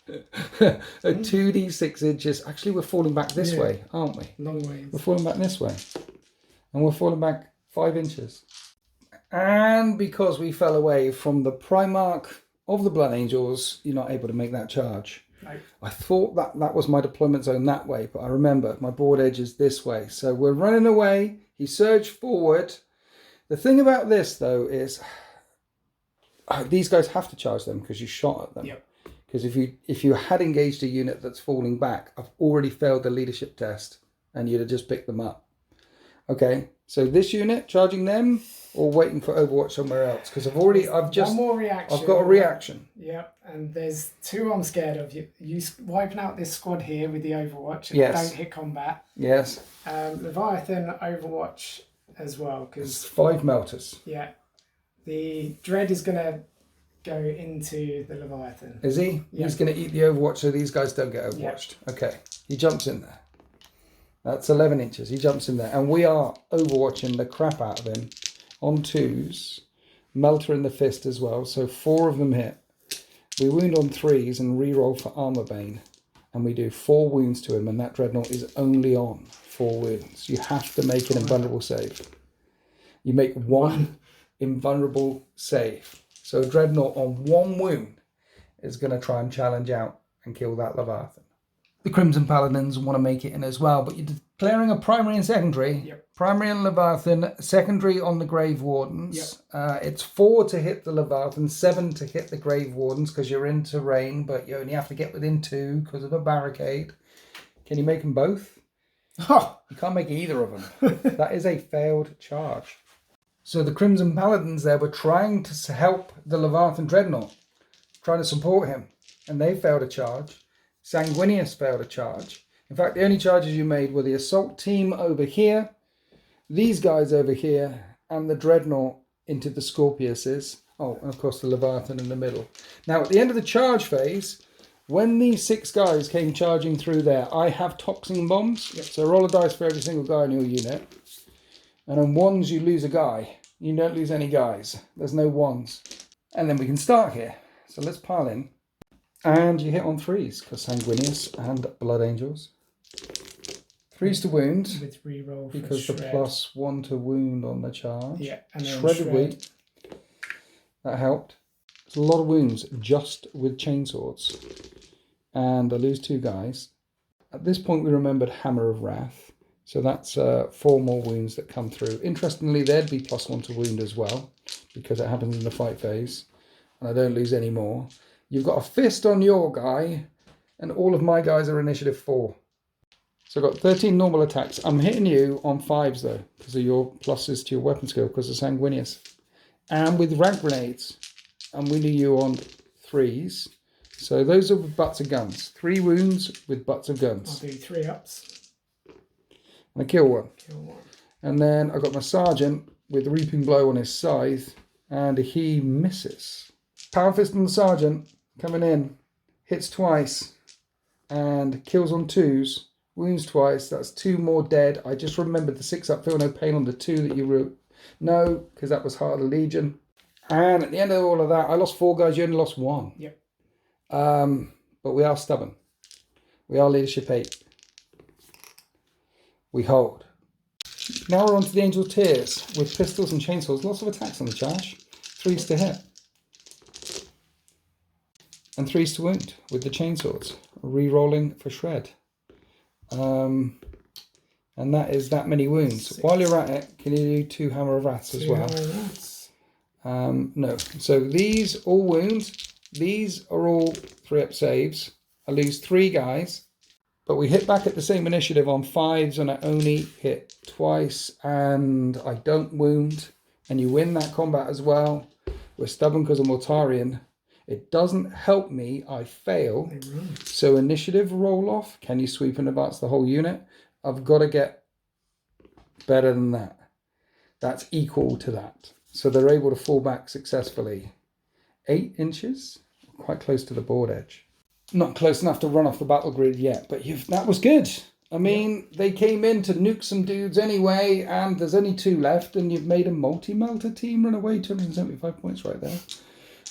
a 2d6 inches. Actually, we're falling back this way, aren't we? Long ways. We're falling back this way. And we're falling back 5 inches. And because we fell away from the Primarch of the Blood Angels, you're not able to make that charge. No. I thought that was my deployment zone that way, but I remember my board edge is this way. So we're running away. He surged forward. The thing about this, though, is these guys have to charge them because you shot at them. Yep. Because if you had engaged a unit that's falling back, I've already failed the leadership test, and you'd have just picked them up. Okay, so this unit, charging them or waiting for Overwatch somewhere else? Because one more reaction. I've got a reaction. Yep, and there's 2 I'm scared of. You wiping out this squad here with the Overwatch. And yes. Don't hit combat. Yes. Leviathan Overwatch as well. Because 5 melters. Yeah. The Dread is going to go into the Leviathan. Is he? Yep. He's going to eat the Overwatch so these guys don't get Overwatched. Yep. Okay, he jumps in there. That's 11 inches. He jumps in there. And we are overwatching the crap out of him on 2s. Melter in the fist as well. So 4 of them hit. We wound on 3s and reroll for Armor Bane. And we do 4 wounds to him. And that Dreadnought is only on 4 wounds. You have to make an invulnerable save. You make 1 invulnerable save. So Dreadnought on 1 wound is going to try and challenge out and kill that Leviathan. The Crimson Paladins want to make it in as well, but you're declaring a primary and secondary. Yep. Primary on Leviathan, secondary on the Grave Wardens. Yep. It's 4 to hit the Leviathan, 7 to hit the Grave Wardens because you're in terrain, but you only have to get within 2 because of a barricade. Can you make them both? Oh. You can't make either of them. That is a failed charge. So the Crimson Paladins there were trying to help the Leviathan Dreadnought, trying to support him, and they failed a charge. Sanguinius failed a charge. In fact, the only charges you made were the assault team over here, these guys over here, and the Dreadnought into the Scorpiuses. Oh, and of course the Leviathan in the middle. Now, at the end of the charge phase, when these 6 guys came charging through there, I have toxin bombs. Yep. So roll a dice for every single guy in your unit. And on 1s, you lose a guy. You don't lose any guys. There's no 1s. And then we can start here. So let's pile in. And you hit on 3s, because Sanguinius and Blood Angels. 3s to wound. With reroll because the +1 to wound on the charge. Yeah, and then Shredded Wheat. That helped. It's a lot of wounds just with chainswords. And I lose 2 guys. At this point we remembered Hammer of Wrath. So that's 4 more wounds that come through. Interestingly, there'd be +1 to wound as well, because it happens in the fight phase. And I don't lose any more. You've got a fist on your guy, and all of my guys are initiative 4. So I've got 13 normal attacks. I'm hitting you on 5s though, because of your pluses to your weapon skill, because of Sanguinius. And with rank grenades, I'm winning you on 3s. So those are with butts of guns. 3 wounds with butts of guns. I'll do 3 ups. And I kill 1. Kill 1. And then I've got my sergeant with the reaping blow on his scythe, and he misses. Power fist on the sergeant, coming in, hits twice, and kills on 2s. Wounds twice, that's 2 more dead. I just remembered the 6 up, feel no pain on the 2 that you wrote. No, because that was Heart of the Legion. And at the end of all of that, I lost 4 guys, you only lost 1. Yep. But we are stubborn. We are leadership 8. We hold. Now we're on to the Angel Tears with pistols and chainsaws. Lots of attacks on the charge. 3s to hit. And 3s to wound with the chainswords. Re-rolling for shred. And that is that many wounds. 6. While you're at it, can you do 2 Hammer of Wraths as well? No. So these all wounds. These are all 3-up saves. I lose 3 guys. But we hit back at the same initiative on 5s, and I only hit twice, and I don't wound. And you win that combat as well. We're stubborn because of Mortarion. It doesn't help me. I fail. So initiative roll off. Can you sweep and advance the whole unit? I've got to get better than that. That's equal to that. So they're able to fall back successfully. 8 inches. Quite close to the board edge. Not close enough to run off the battle grid yet, but that was good. I mean, they came in to nuke some dudes anyway, and there's only 2 left, and you've made a multi-melter team run away. 275 points right there.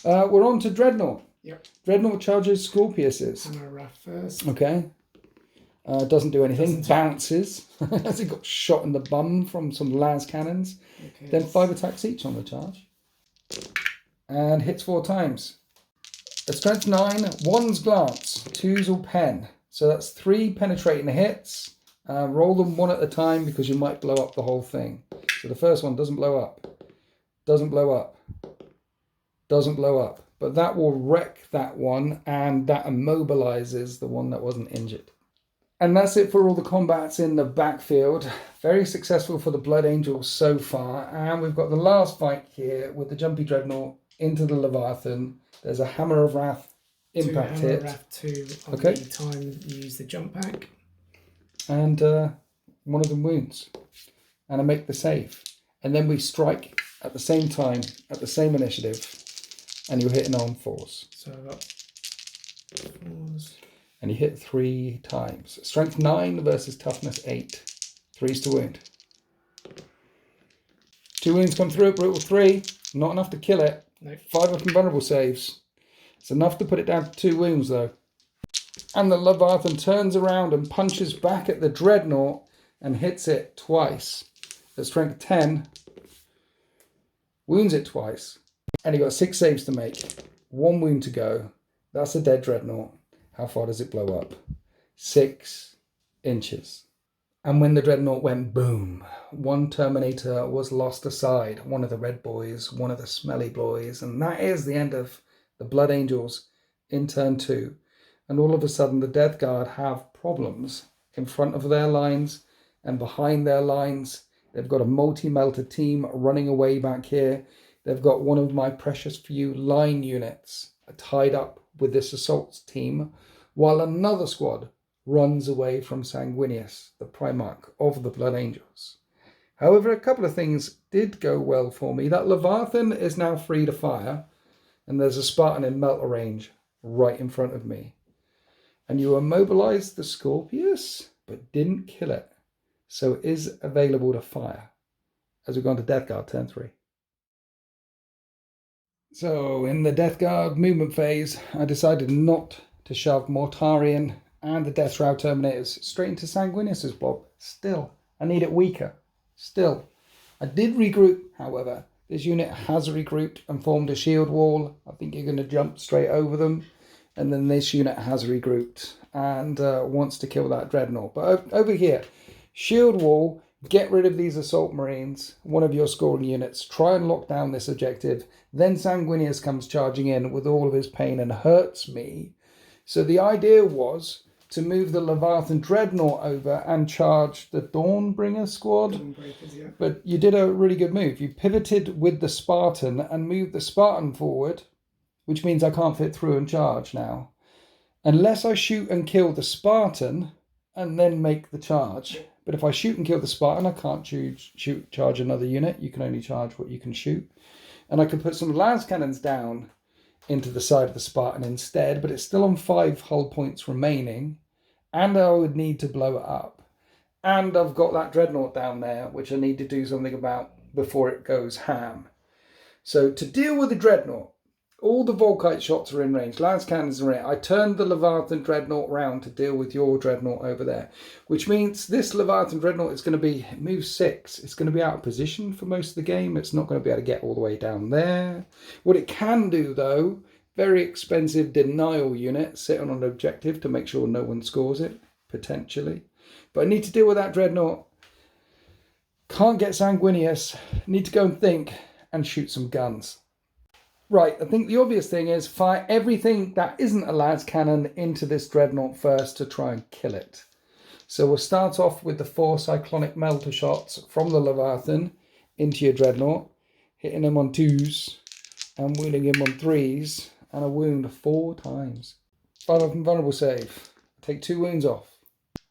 We're on to Dreadnought. Yep. Dreadnought charges Scorpiuses. Hammer of Wrath first. Okay. Doesn't do anything. Bounces. As he got shot in the bum from some las cannons. Okay. Then 5 attacks each on the charge. And hits 4 times. A strength 9, 1's glance, 2's all pen. So that's 3 penetrating hits. Roll them 1 at a time because you might blow up the whole thing. So the first one doesn't blow up. Doesn't blow up. Doesn't blow up. But that will wreck that one, and that immobilizes the one that wasn't injured. And that's it for all the combats in the backfield. Very successful for the Blood Angels so far. And we've got the last fight here with the Jumpy Dreadnought into the Leviathan. There's a Hammer of Wrath impact hit. Hammer of Wrath 2 on the time you use the jump pack. And one of them wounds. And I make the save. And then we strike at the same time, at the same initiative. And you're hitting on 4s. So I've got 4s. And you hit 3 times. Strength 9 versus toughness 8. 3s to wound. 2 wounds come through at brutal 3. Not enough to kill it. Nope. 5 up invulnerable saves. It's enough to put it down to 2 wounds though. And the Leviathan turns around and punches back at the Dreadnought and hits it twice. At strength 10. Wounds it twice. And you got 6 saves to make. 1 wound to go. That's a dead Dreadnought. How far does it blow up? 6 inches. And when the Dreadnought went boom, 1 Terminator was lost aside. One of the red boys, one of the smelly boys. And that is the end of the Blood Angels in turn 2. And all of a sudden the Death Guard have problems in front of their lines and behind their lines. They've got a multi-melter team running away back here. They've got one of my precious few line units tied up with this assault team, while another squad runs away from Sanguinius, the Primarch of the Blood Angels. However, a couple of things did go well for me. That Leviathan is now free to fire, and there's a Spartan in melter range right in front of me. And you immobilized the Scorpius, but didn't kill it, so it is available to fire. As we go on to Death Guard, turn 3. So in the Death Guard movement phase, I decided not to shove Mortarion and the Death Shroud Terminators straight into Sanguinius's blob. Still, I need it weaker. Still. I did regroup, however. This unit has regrouped and formed a shield wall. I think you're going to jump straight over them. And then this unit has regrouped and wants to kill that Dreadnought. But over here, shield wall, get rid of these Assault Marines, one of your scoring units, try and lock down this objective. Then Sanguinius comes charging in with all of his pain and hurts me. So the idea was to move the Leviathan Dreadnought over and charge the Dawnbringer squad. Yeah. But you did a really good move. You pivoted with the Spartan and moved the Spartan forward, which means I can't fit through and charge now. Unless I shoot and kill the Spartan and then make the charge. But if I shoot and kill the Spartan, I can't charge another unit. You can only charge what you can shoot. And I could put some las cannons down into the side of the Spartan instead, but it's still on 5 hull points remaining, and I would need to blow it up. And I've got that Dreadnought down there, which I need to do something about before it goes ham. So to deal with the Dreadnought, all the Volkite shots are in range, las cannons are in. I turned the Leviathan Dreadnought round to deal with your Dreadnought over there, which means this Leviathan Dreadnought is going to be move 6. It's going to be out of position for most of the game. It's not going to be able to get all the way down there. What it can do, though, very expensive denial unit, sit on an objective to make sure no one scores it, potentially. But I need to deal with that Dreadnought. Can't get Sanguinius. Need to go and think and shoot some guns. Right, I think the obvious thing is fire everything that isn't a las cannon into this Dreadnought first to try and kill it. So we'll start off with the 4 cyclonic melter shots from the Leviathan into your Dreadnought, hitting him on 2s and wounding him on 3s, and a wound 4 times. 5 up and vulnerable save. Take 2 wounds off.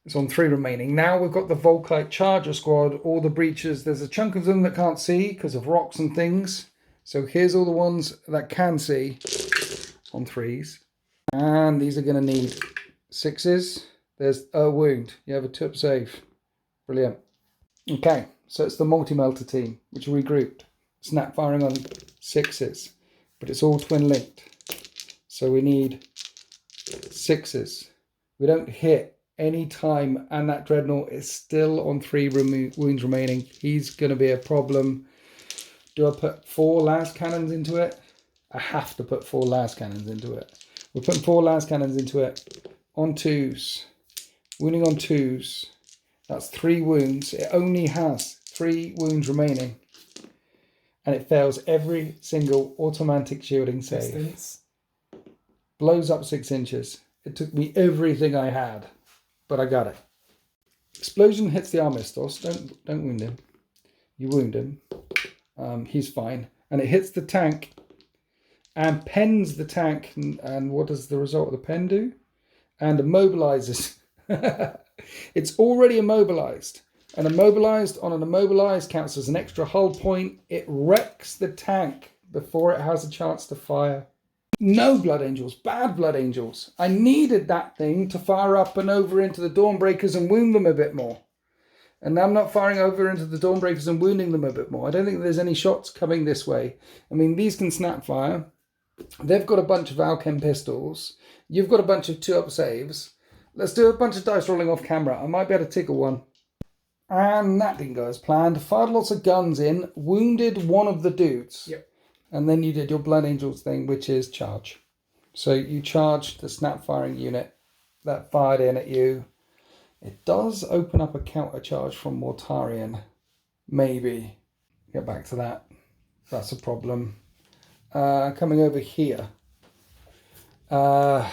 It's on 3 remaining. Now we've got the Volkite Charger Squad, all the breaches. There's a chunk of them that can't see because of rocks and things. So here's all the ones that can see on 3s. And these are going to need 6s. There's a wound. You have a 2-up save. Brilliant. Okay, so it's the multi-melter team, which are regrouped. Snap firing on 6s. But it's all twin linked. So we need 6s. We don't hit any time, and that Dreadnought is still on 3 wounds remaining. He's going to be a problem. Do I put 4 las cannons into it? I have to put 4 las cannons into it. We're putting 4 las cannons into it. On 2s. Wounding on 2s. That's 3 wounds. It only has 3 wounds remaining. And it fails every single automatic shielding save. Distance. Blows up 6 inches. It took me everything I had. But I got it. Explosion hits the Armistos. Don't wound him. You wound him. He's fine. And it hits the tank and pens the tank. And what does the result of the pen do? And immobilizes. It's already immobilized. And immobilized on an immobilized counts as an extra hull point. It wrecks the tank before it has a chance to fire. No Blood Angels. Bad Blood Angels. I needed that thing to fire up and over into the Dawnbreakers and wound them a bit more. And now I'm not firing over into the Dawnbreakers and wounding them a bit more. I don't think there's any shots coming this way. I mean, these can snap fire. They've got a bunch of Alchem pistols. You've got a bunch of 2-up saves. Let's do a bunch of dice rolling off camera. I might be able to tickle one. And that didn't go as planned. Fired lots of guns in. Wounded one of the dudes. Yep. And then you did your Blood Angels thing, which is charge. So you charged the snap firing unit that fired in at you. It does open up a counter charge from Mortarion. Maybe. Get back to that. That's a problem. Coming over here. Well,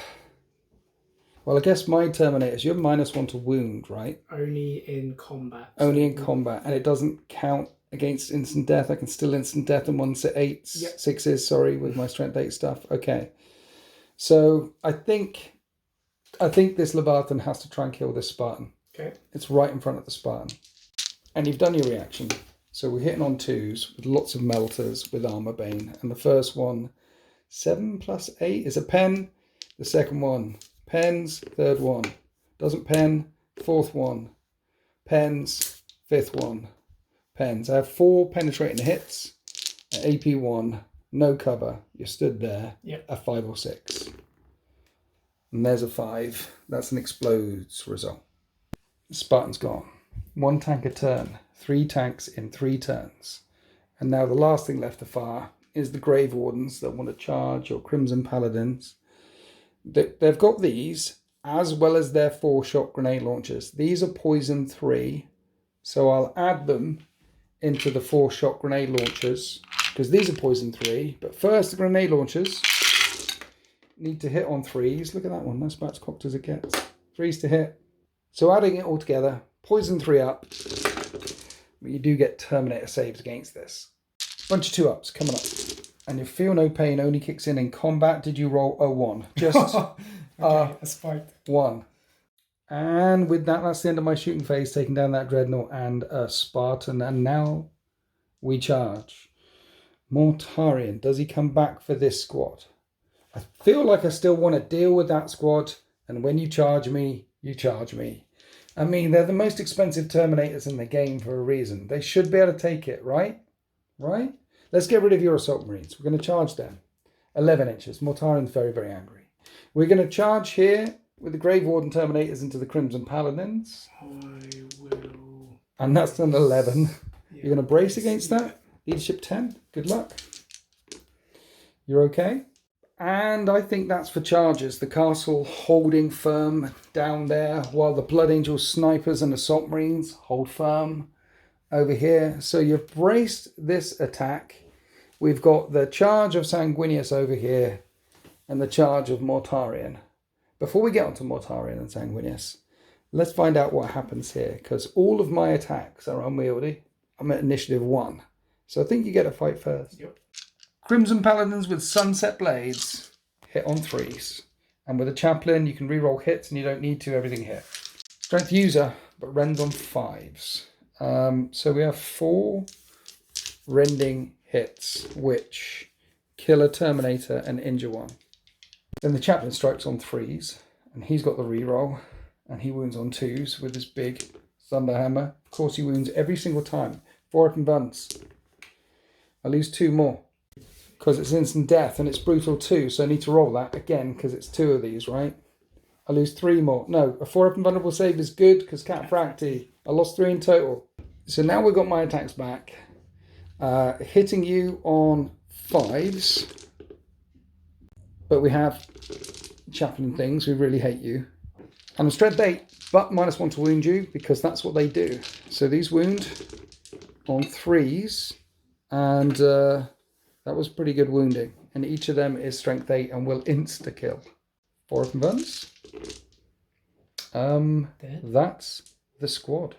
I guess my Terminators, you have -1 to wound, right? Only in combat. Only in combat. And it doesn't count against instant death. I can still instant death and 1/8, yep. 6s, sorry, with my strength 8 stuff. Okay. So I think this Leviathan has to try and kill this Spartan. Okay. It's right in front of the Spartan. And you've done your reaction. So we're hitting on 2s with lots of melters with Armor Bane. And the first one, 7 + 8 is a pen. The second one, pens. Third one, doesn't pen. Fourth one, pens. Fifth one, pens. I have 4 penetrating hits. At AP1, no cover. You stood there. Yep. A 5 or 6. And there's a 5. That's an explodes result. Spartan's gone. 1 tank a turn. 3 tanks in 3 turns. And now the last thing left to fire is the Grave Wardens that want to charge, or Crimson Paladins. They've got these, as well as their 4-shot grenade launchers. These are poison 3, so I'll add them into the 4-shot grenade launchers, because these are poison 3. But first, the grenade launchers need to hit on 3s. Look at that one, that's about as cocked as it gets. 3s to hit. So adding it all together, poison 3 up. But you do get Terminator saves against this. Bunch of 2-ups coming up. And your Feel No Pain only kicks in combat. Did you roll a 1? Just okay, a spike. 1. And with that, that's the end of my shooting phase, taking down that Dreadnought and a Spartan. And now we charge. Mortarion, does he come back for this squad? I feel like I still want to deal with that squad. And when you charge me, you charge me. I mean, they're the most expensive Terminators in the game for a reason. They should be able to take it, right? Right? Let's get rid of your Assault Marines. We're going to charge them. 11 inches. Mortarion's very, very angry. We're going to charge here with the Grave Warden Terminators into the Crimson Paladins. I will... And that's an 11. You're going to brace against that? Leadership 10. Good luck. You're okay? And I think that's for charges. The castle holding firm down there, while the Blood Angel snipers and Assault Marines hold firm over here. So you've braced this attack. We've got the charge of Sanguinius over here and the charge of Mortarion. Before we get onto Mortarion and Sanguinius, let's find out what happens here, because all of my attacks are unwieldy. I'm at initiative 1. So I think you get a fight first. Yep. Crimson Paladins with Sunset Blades hit on 3s. And with a Chaplain, you can reroll hits and you don't need to, everything hit. Strength user, but rends on 5s. So we have 4 rending hits, which kill a Terminator and injure one. Then the Chaplain strikes on 3s, and he's got the reroll, and he wounds on 2s with his big Thunder Hammer. Of course, he wounds every single time. 4 open buns. I lose 2 more, because it's instant death, and it's brutal 2, so I need to roll that again, because it's 2 of these, right? I lose 3 more. No, a 4 open vulnerable save is good, because Cataphracti. I lost 3 in total. So now we've got my attacks back. Hitting you on 5s. But we have Chaplain things who really hate you. And a strength 8, but -1 to wound you, because that's what they do. So these wound on 3s. And that was pretty good wounding. And each of them is strength 8 and will insta-kill. 4 open buns. That's the squad.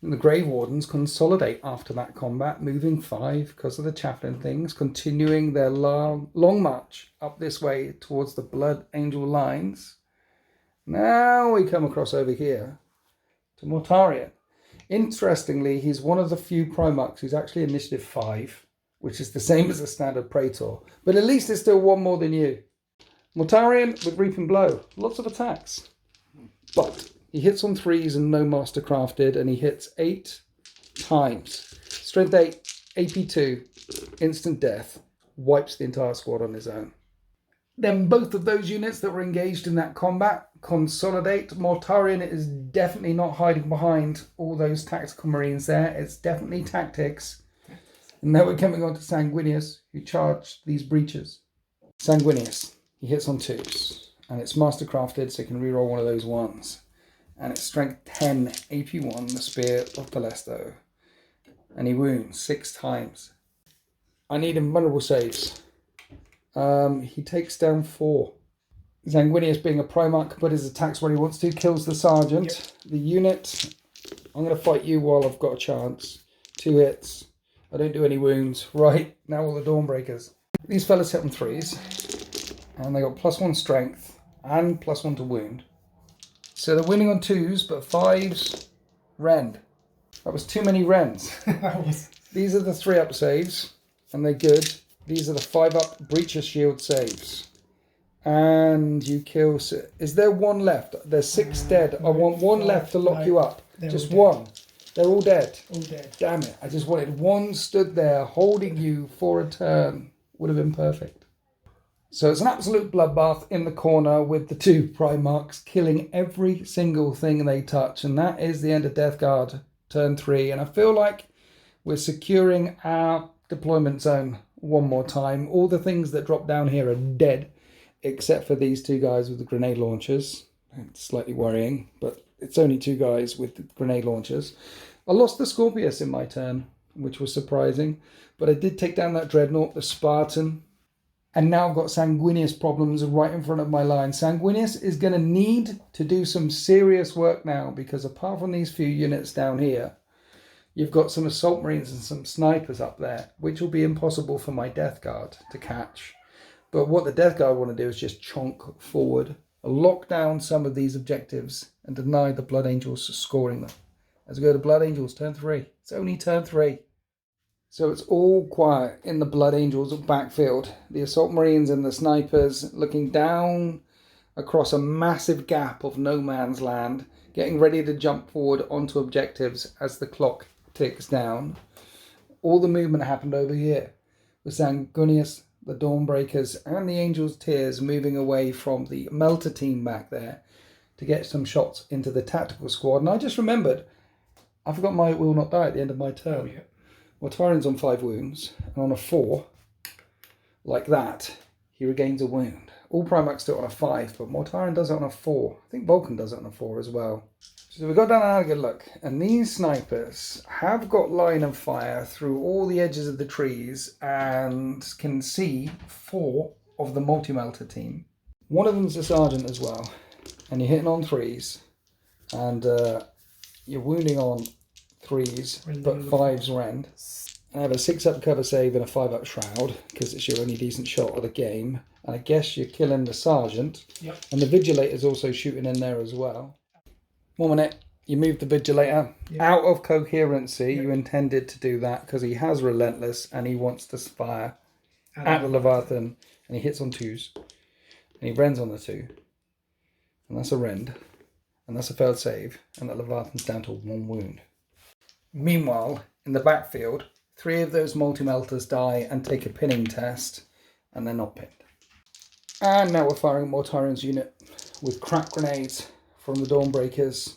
And the Grave Wardens consolidate after that combat, moving 5 because of the Chaplain things, continuing their long march up this way towards the Blood Angel lines. Now we come across over here to Mortarion. Interestingly, he's one of the few Primarchs who's actually initiative 5, which is the same as a standard Praetor. But at least there's still 1 more than you. Mortarion with Reaping Blow. Lots of attacks. But he hits on 3s and no Mastercrafted, and he hits 8 times. Strength 8, AP 2, instant death, wipes the entire squad on his own. Then both of those units that were engaged in that combat consolidate. Mortarion is definitely not hiding behind all those tactical marines there. It's definitely tactics. And now we're coming on to Sanguinius, who charged these breaches. Sanguinius, he hits on 2s. And it's Mastercrafted, so you can reroll one of those 1s. And it's strength 10, AP 1, the Spear of Telesto. And he wounds 6 times. I need invulnerable saves. He takes down 4. Sanguinius, being a Primarch, can put his attacks where he wants to, kills the Sergeant. Yep. The unit, I'm going to fight you while I've got a chance. 2 hits. I don't do any wounds. Right, now all the Dawnbreakers. These fellas hit on 3s. And they got +1 strength and +1 to wound. So they're winning on 2s, but 5s rend. That was too many rends. These are the 3-up saves, and they're good. These are the 5-up Breacher Shield saves. And you kill... Is there 1 left? There's 6 dead. I want 1 left to lock you up. Just 1. They're all dead. All dead. Damn it. I just wanted 1 stood there holding you for a turn. Would have been perfect. So it's an absolute bloodbath in the corner with the 2 Primarchs killing every single thing they touch. And that is the end of Death Guard turn 3. And I feel like we're securing our deployment zone one more time. All the things that drop down here are dead, except for these 2 guys with the grenade launchers. It's slightly worrying, but it's only 2 guys with the grenade launchers. I lost the Scorpius in my turn, which was surprising. But I did take down that Dreadnought, the Spartan. And now I've got Sanguinius problems right in front of my line. Sanguinius is going to need to do some serious work now, because apart from these few units down here, you've got some assault marines and some snipers up there, which will be impossible for my Death Guard to catch. But what the Death Guard want to do is just chonk forward, lock down some of these objectives, and deny the Blood Angels scoring them. As we go to Blood Angels, turn 3. It's only turn 3. So it's all quiet in the Blood Angels backfield. The assault marines and the snipers looking down across a massive gap of no man's land, getting ready to jump forward onto objectives as the clock ticks down. All the movement happened over here with Sanguinius, the Dawnbreakers, and the Angel's Tears moving away from the Melter team back there to get some shots into the tactical squad. And I just remembered, I forgot my Will Not Die at the end of my turn. Oh, yeah. Mortarion's on 5 wounds, and on a 4, like that, he regains a wound. All Primarchs do it on a 5, but Mortarion does it on a 4. I think Vulcan does it on a 4 as well. So we've got down and had a good look, and these snipers have got line of fire through all the edges of the trees and can see 4 of the multi-melter team. One of them's a sergeant as well, and you're hitting on 3s, and you're wounding on 3s, but 5s rend. I have a 6-up cover save and a 5-up shroud, because it's your only decent shot of the game. And I guess you're killing the sergeant. Yep. And the vigilator's also shooting in there as well. 1 minute, you move the vigilator out of coherency. You intended to do that because he has relentless and he wants to fire at the Leviathan, and he hits on 2s. And he rends on the 2. And that's a rend. And that's a failed save. And the Leviathan's down to 1 wound. Meanwhile, in the backfield, 3 of those multi-melters die and take a pinning test, and they're not pinned. And now we're firing Mortarion's unit with crack grenades from the Dawnbreakers,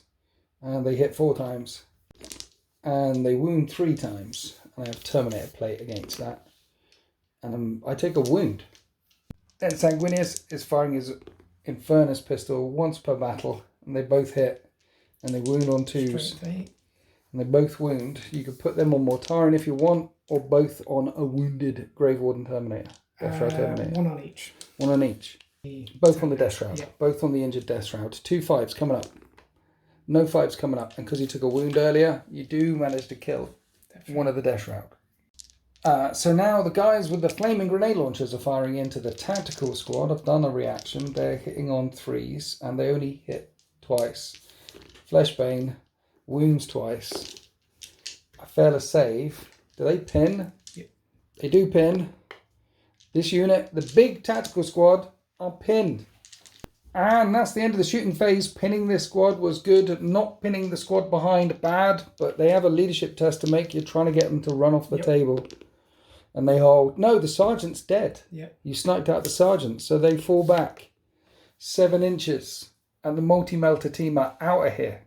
and they hit 4 times, and they wound 3 times, and I have Terminator plate against that, and I take a wound. Then Sanguinius is firing his Infernus pistol once per battle, and they both hit, and they wound on 2s. And they both wound. You could put them on Mortarion if you want, or both on a wounded Grave Warden Terminator. Death Shroud Terminator. 1 on each. 1 on each. Both on the Death Shroud. Yep. Both on the injured Death Shroud. 2 5s coming up. No 5s coming up. And because you took a wound earlier, you do manage to kill one of the Death Shroud. So now the guys with the flaming grenade launchers are firing into the tactical squad. I've done a reaction. They're hitting on 3s, and they only hit twice. Fleshbane wounds twice. I fail a save. Do they pin? Yep. They do pin. This unit, the big tactical squad, are pinned. And that's the end of the shooting phase. Pinning this squad was good. Not pinning the squad behind, bad. But they have a leadership test to make. You're trying to get them to run off the table. And they hold. No, the sergeant's dead. Yep. You sniped out the sergeant. So they fall back 7 inches. And the multi-melter team are out of here.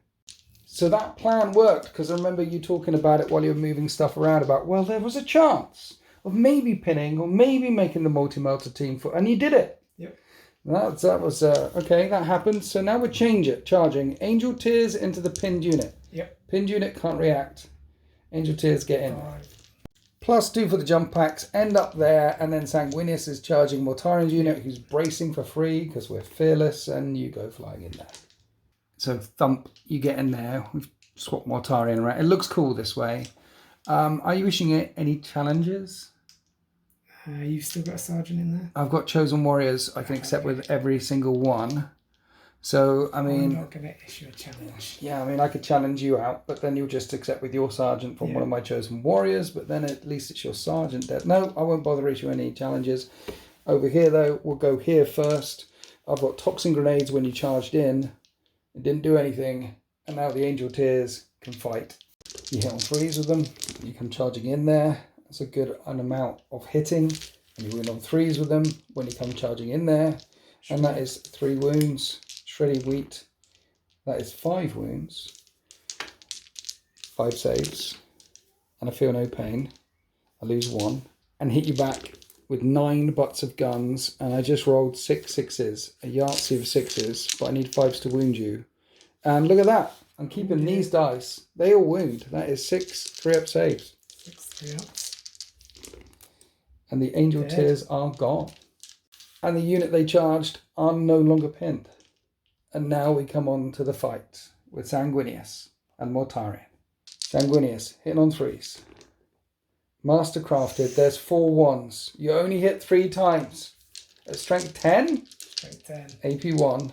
So that plan worked, because I remember you talking about it while you were moving stuff around about, well, there was a chance of maybe pinning or maybe making the multi-melter team and you did it. Yep. That was okay, that happened. So now we change it, charging Angel Tears into the pinned unit. Yep. Pinned unit can't react. Angel Tears get in. +2 for the jump packs, end up there, and then Sanguinius is charging Mortarion's unit, who's bracing for free because we're fearless, and you go flying in there. So thump, you get in there. We've swapped Mortarion around. It looks cool this way. Are you wishing it any challenges? You've still got a sergeant in there? I've got Chosen Warriors, I think, set with every single one. So, I mean... I'm not going to issue a challenge. Yeah, I mean, I could challenge you out, but then you'll just accept with your sergeant from one of my Chosen Warriors, but then at least it's your sergeant dead. No, I won't bother issuing any challenges. Over here, though, we'll go here first. I've got Toxin Grenades when you charged in. It didn't do anything, and now the Angel Tears can fight. You hit on 3s with them, you come charging in there. That's a good amount of hitting. And you wound on 3s with them when you come charging in there. And that is 3 wounds. Shredded wheat. That is 5 wounds. 5 saves. And I feel no pain. I lose 1. And hit you back with 9 butts of guns. And I just rolled 6 6s. A Yahtzee of 6s. But I need 5s to wound you. And look at that. I'm keeping these dice. They all wound. That is 6 3-up saves. 6 3-ups. And the angel tears are gone. And the unit they charged are no longer pinned. And now we come on to the fight with Sanguinius and Mortarion. Sanguinius, hitting on 3s. Mastercrafted, there's 4 1s. You only hit 3 times. At strength 10? Strength 10. AP 1.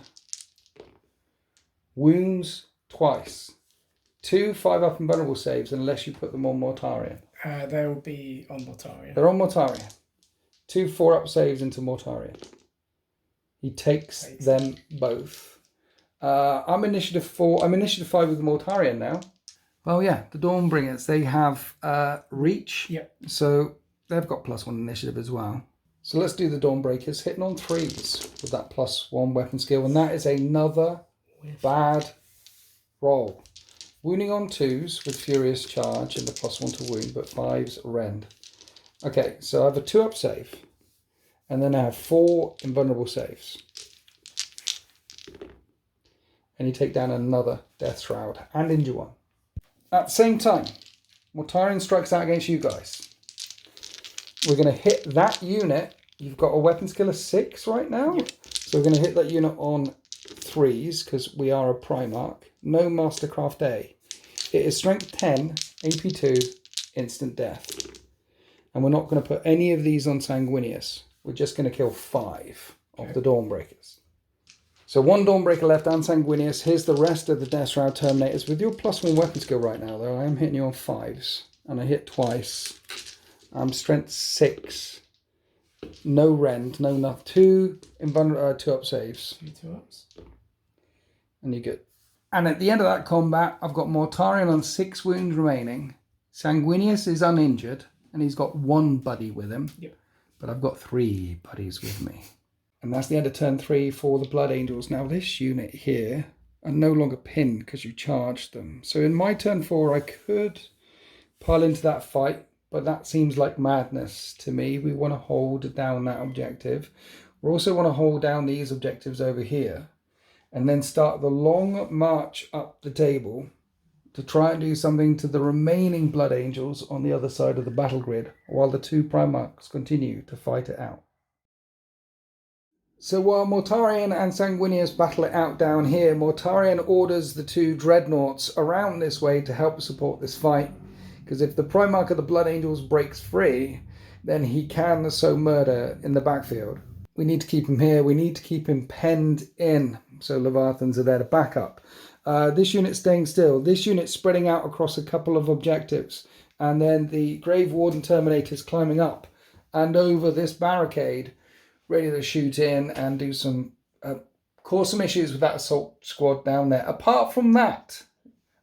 Wounds twice. 2 5-up and vulnerable saves unless you put them on Mortarion. They'll be on Mortarion. They're on Mortarion. 2 4-up saves into Mortarion. He takes them both. I'm initiative 4. I'm initiative 5 with the Mortarion now. Well, yeah, the Dawnbringers, they have reach. Yep. So they've got +1 initiative as well. So let's do the Dawnbreakers, hitting on 3s with that +1 weapon skill. And that is another bad roll. Wounding on 2s with Furious Charge and the +1 to wound, but 5s rend. Okay, so I have a 2-up save. And then I have 4 invulnerable saves. And you take down another Death Shroud and injure 1. At the same time, Mortarion strikes out against you guys. We're going to hit that unit. You've got a weapon skill of 6 right now. Yep. So we're going to hit that unit on 3s because we are a Primarch. No Mastercraft A. It is strength 10, AP 2, instant death. And we're not going to put any of these on Sanguinius. We're just going to kill 5 of the Dawnbreakers. So 1 Dawnbreaker left and Sanguinius. Here's the rest of the Death Shroud Terminators. With your +1 weapon skill right now, though, I am hitting you on 5s. And I hit twice. I'm strength 6. No rend, no nothing. 2 2-up saves. 2 2-ups. And you're good. And at the end of that combat, I've got Mortarion on 6 wounds remaining. Sanguinius is uninjured. And he's got 1 buddy with him. Yep. But I've got 3 buddies with me. And that's the end of turn 3 for the Blood Angels. Now this unit here are no longer pinned because you charged them. So in my turn 4, I could pile into that fight, but that seems like madness to me. We want to hold down that objective. We also want to hold down these objectives over here and then start the long march up the table to try and do something to the remaining Blood Angels on the other side of the battle grid while the 2 Primarchs continue to fight it out. So while Mortarion and Sanguinius battle it out down here, Mortarion orders the 2 Dreadnoughts around this way to help support this fight. Because if the Primarch of the Blood Angels breaks free, then he can sow murder in the backfield. We need to keep him here. We need to keep him penned in. So Leviathans are there to back up. This unit staying still. This unit spreading out across a couple of objectives. And then the Grave Warden Terminators climbing up and over this barricade, ready to shoot in and do some, cause some issues with that assault squad down there. Apart from that,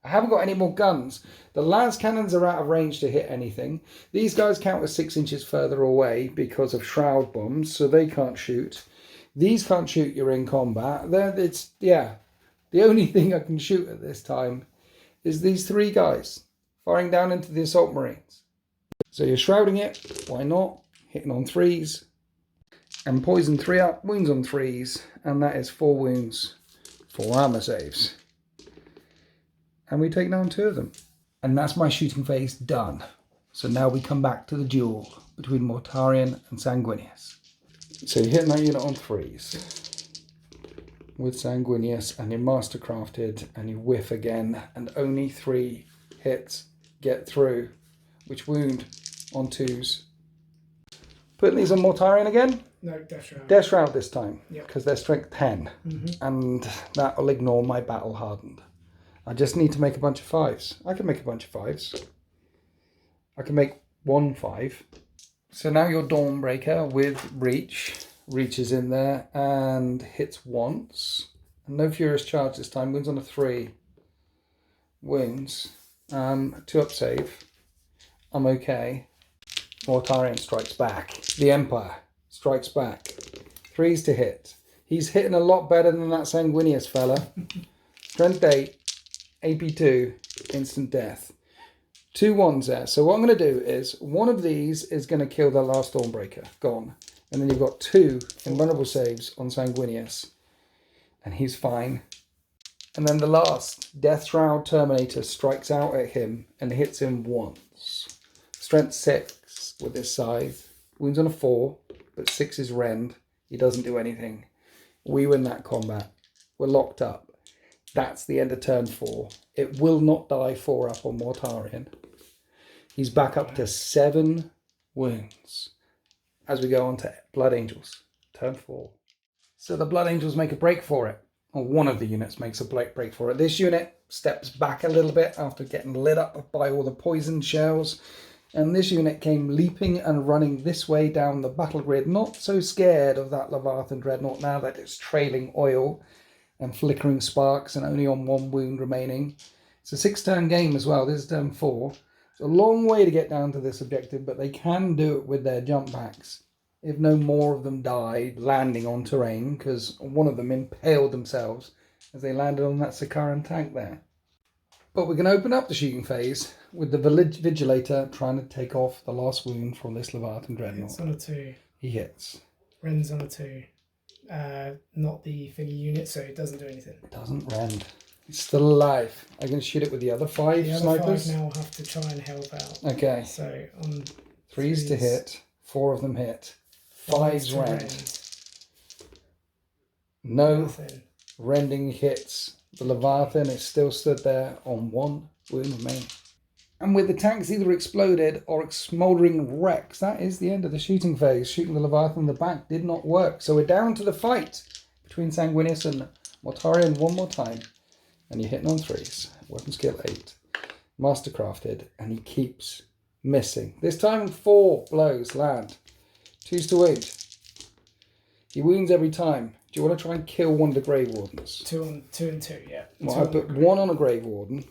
I haven't got any more guns. The las cannons are out of range to hit anything. These guys count as 6 inches further away because of shroud bombs, so they can't shoot. These can't shoot you're in combat. The only thing I can shoot at this time is these 3 guys firing down into the assault marines. So you're shrouding it, why not? Hitting on 3s. And poison 3-up, wounds on 3s, and that is 4 wounds, 4 armor saves. And we take down 2 of them. And that's my shooting phase done. So now we come back to the duel between Mortarion and Sanguinius. So you're hitting that unit on 3s with Sanguinius, and you're mastercrafted, and you whiff again, and only 3 hits get through, which wound on 2s. Putting these on Mortarion again? No, Death Shroud. Death Shroud this time, because yep. they're strength 10, and that will ignore my battle hardened. I just need to make a bunch of 5s. I can make a bunch of 5s. I can make 1 5. So now your Dawnbreaker with Reach. Reach is in there and hits once. And no Furious Charge this time. Wounds on a 3. Wounds. 2-up save. I'm okay. Mortarion strikes back. The Empire strikes back. 3s to hit. He's hitting a lot better than that Sanguinius fella. Strength 8, AP 2, instant death. 2 1s there. So what I'm going to do is, one of these is going to kill the last Stormbreaker. Gone. And then you've got 2 invulnerable saves on Sanguinius. And he's fine. And then the last, Death Shroud Terminator strikes out at him and hits him once. Strength 6 with his scythe. Wounds on a 4, but 6 is rend. He doesn't do anything. We win that combat. We're locked up. That's the end of turn 4. It will not die 4 up on Mortarion. He's back up to 7 wounds as we go on to Blood Angels. Turn 4. So the Blood Angels make a break for it. Or one of the units makes a break for it. This unit steps back a little bit after getting lit up by all the poison shells. And this unit came leaping and running this way down the battle grid, not so scared of that Leviathan Dreadnought now that it's trailing oil and flickering sparks and only on 1 wound remaining. It's a 6-turn game as well. This is turn 4. It's a long way to get down to this objective, but they can do it with their jump packs. If no more of them die landing on terrain, because one of them impaled themselves as they landed on that Sakaran tank there. But we can open up the shooting phase with the Vigilator trying to take off the last wound from this Leviathan Dreadnought. It's on a 2. He hits. Rend's on a 2. Not the thingy unit, so it doesn't do anything. It doesn't rend. It's still alive. I can shoot it with the other 5 the snipers. The other 5 now have to try and help out. Okay. So on 3s to hit. 4 of them hit. 5's rend. No Nothing. rending hits. The Leviathan is still stood there on 1 wound remaining. And with the tanks either exploded or smouldering wrecks, that is the end of the shooting phase. Shooting the Leviathan in the back did not work. So we're down to the fight between Sanguinius and Mortarion one more time. And you're hitting on 3s. Weapon skill 8. Mastercrafted. And he keeps missing. This time 4 blows land. 2s to wound. He wounds every time. Do you want to try and kill one of the Grave Wardens? 2 and 2, yeah. Well, I put 1 on a Grave Warden,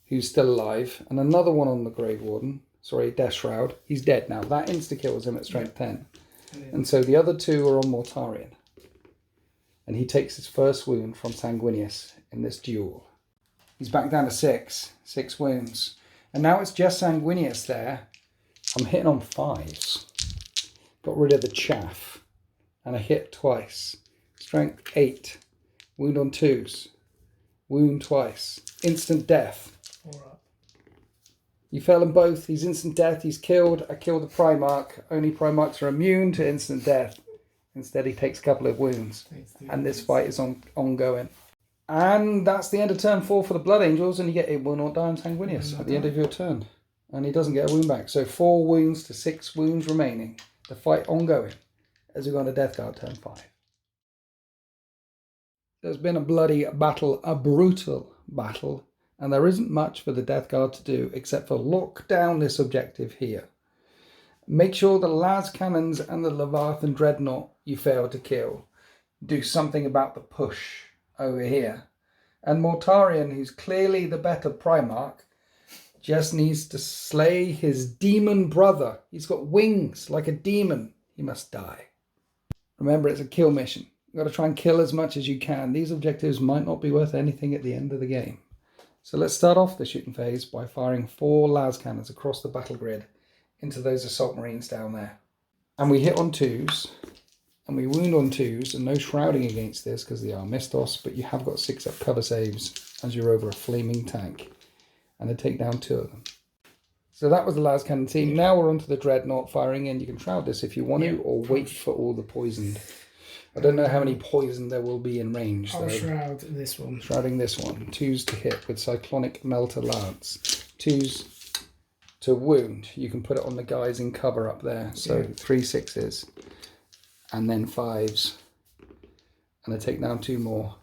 who's still alive, and another 1 on the Grave Warden. Sorry, Death Shroud. He's dead now. That insta-kills him at strength 10. And so the other 2 are on Mortarion. And he takes his first wound from Sanguinius in this duel. He's back down to 6. 6 wounds. And now it's just Sanguinius there. I'm hitting on 5s. Got rid of the chaff. And I hit twice. Strength 8. Wound on 2s. Wound twice. Instant death. 4 up. You fail them both. He's instant death. He's killed. I killed the Primarch. Only Primarchs are immune to instant death. Instead, he takes a couple of wounds. And this fight is ongoing. And that's the end of turn 4 for the Blood Angels. And you get it will not die on Sanguinius at the end of your turn. And he doesn't get a wound back. So 4 wounds to 6 wounds remaining. The fight ongoing as we go on to Death Guard turn 5. There's been a bloody battle, a brutal battle, and there isn't much for the Death Guard to do except for lock down this objective here. Make sure the las cannons and the Leviathan Dreadnought you failed to kill do something about the push over here. And Mortarion, who's clearly the better Primarch, just needs to slay his demon brother. He's got wings like a demon. He must die. Remember, it's a kill mission. You've got to try and kill as much as you can. These objectives might not be worth anything at the end of the game. So let's start off the shooting phase by firing 4 las cannons across the battle grid into those assault marines down there. And we hit on 2s, and we wound on 2s, and no shrouding against this because they are Mistos, but you have got 6-up cover saves as you're over a flaming tank. And they take down 2 of them. So that was the las cannon team. Now we're onto the Dreadnought firing in. You can shroud this if you want to, or wait for all the poisoned. I don't know how many poison there will be in range. I'll shroud this one. Shrouding this one. 2s to hit with Cyclonic Melter Lance. 2s to wound. You can put it on the guys in cover up there. So 3 6s. And then 5s. And I take down 2 more.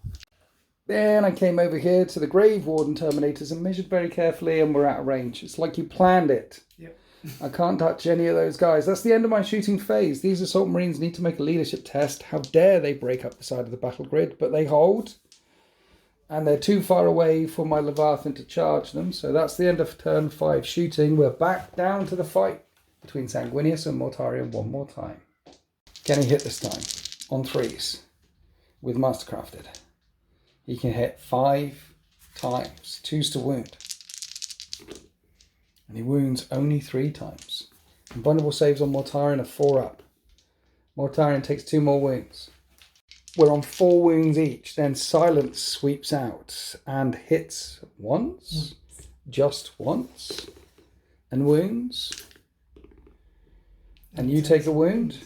Then I came over here to the Grave Warden Terminators and measured very carefully, and we're out of range. It's like you planned it. Yep. I can't touch any of those guys. That's the end of my shooting phase. These Assault Marines need to make a leadership test. How dare they break up the side of the battle grid, but they hold. And they're too far away for my Leviathan to charge them. So that's the end of turn 5 shooting. We're back down to the fight between Sanguinius and Mortarion one more time. Can he hit this time? On 3s with Mastercrafted. He can hit 5 times, 2s to wound. And he wounds only 3 times. And vulnerable saves on Mortarion are 4 up. Mortarion takes 2 more wounds. We're on 4 wounds each. Then Silence sweeps out and hits once, just once, and wounds. And you take a wound.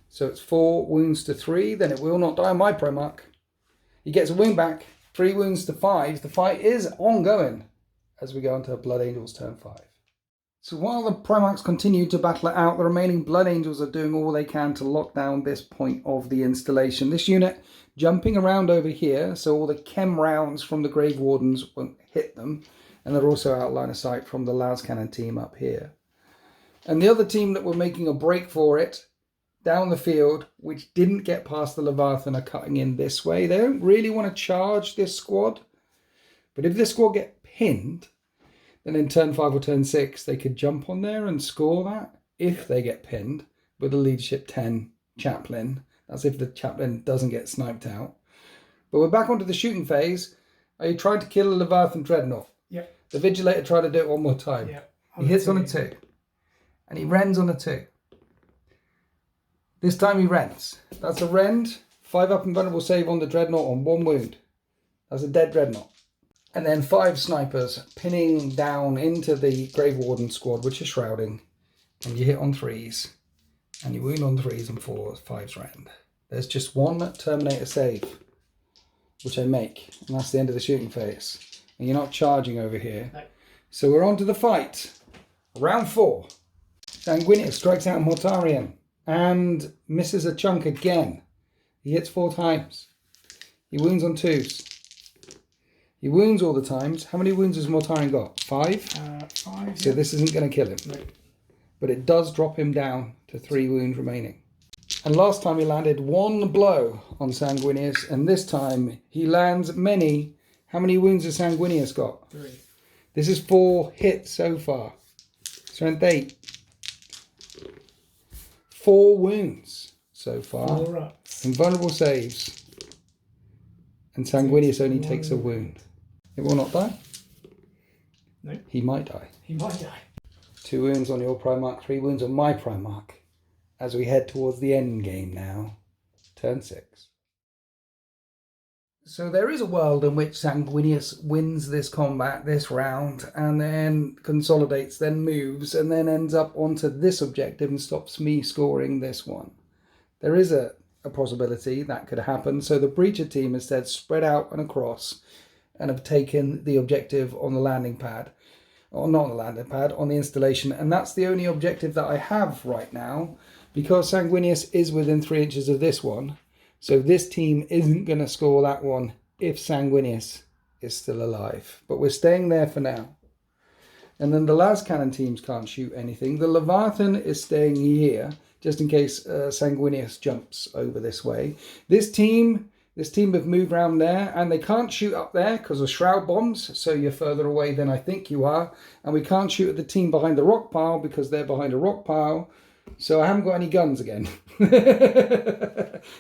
So it's 4 wounds to 3. Then it will not die on my Primarch. He gets a wound back. 3 wounds to 5. The fight is ongoing as we go into Blood Angels turn 5. So while the Primarchs continue to battle it out, the remaining Blood Angels are doing all they can to lock down this point of the installation. This unit jumping around over here, so all the chem rounds from the Grave Wardens won't hit them. And they're also out line of sight from the Las Cannon team up here. And the other team that were making a break for it, down the field, which didn't get past the Leviathan, are cutting in this way. They don't really want to charge this squad. But if this squad get pinned, then in turn 5 or turn 6, they could jump on there and score that if they get pinned with a leadership 10 chaplain. That's if the chaplain doesn't get sniped out. But we're back onto the shooting phase. Are you trying to kill a Leviathan Dreadnought? Yep. The Vigilator tried to do it one more time. Yep. He hits on a 2. And he rends on a 2. This time he rends. That's a rend. 5 up and vulnerable save on the Dreadnought on 1 wound. That's a dead Dreadnought. And then 5 snipers pinning down into the Grave Warden squad, which is shrouding. And you hit on 3s. And you wound on 3s and 4s, 5s rend. There's just 1 Terminator save, which I make. And that's the end of the shooting phase. And you're not charging over here. No. So we're on to the fight. Round 4. Sanguinius strikes out Mortarion and misses a chunk again. He hits 4 times. He wounds on 2s. He wounds all the times. How many wounds has Mortarion got? 5? 5. So this isn't going to kill him. No. But it does drop him down to 3 wounds remaining. And last time he landed 1 blow on Sanguinius. And this time he lands many. How many wounds has Sanguinius got? 3. This is 4 hits so far. Strength 8. 4 wounds so far. 4 ups. Invulnerable saves. And Sanguinius only takes a wound. It will not die? No. He might die. He might die. 2 wounds on your Primarch, 3 wounds on my Primarch. As we head towards the end game now. Turn 6. So there is a world in which Sanguinius wins this combat, this round, and then consolidates, then moves, and then ends up onto this objective and stops me scoring this one. There is a possibility that could happen. So the Breacher team instead spread out and across and have taken the objective on the landing pad. Or not on the landing pad, on the installation. And that's the only objective that I have right now, because Sanguinius is within 3 inches of this one. So this team isn't going to score that one if Sanguinius is still alive. But we're staying there for now. And then the Las Cannon teams can't shoot anything. The Leviathan is staying here, just in case Sanguinius jumps over this way. This team have moved around there, and they can't shoot up there because of shroud bombs, so you're further away than I think you are. And we can't shoot at the team behind the rock pile because they're behind a rock pile. So I haven't got any guns again.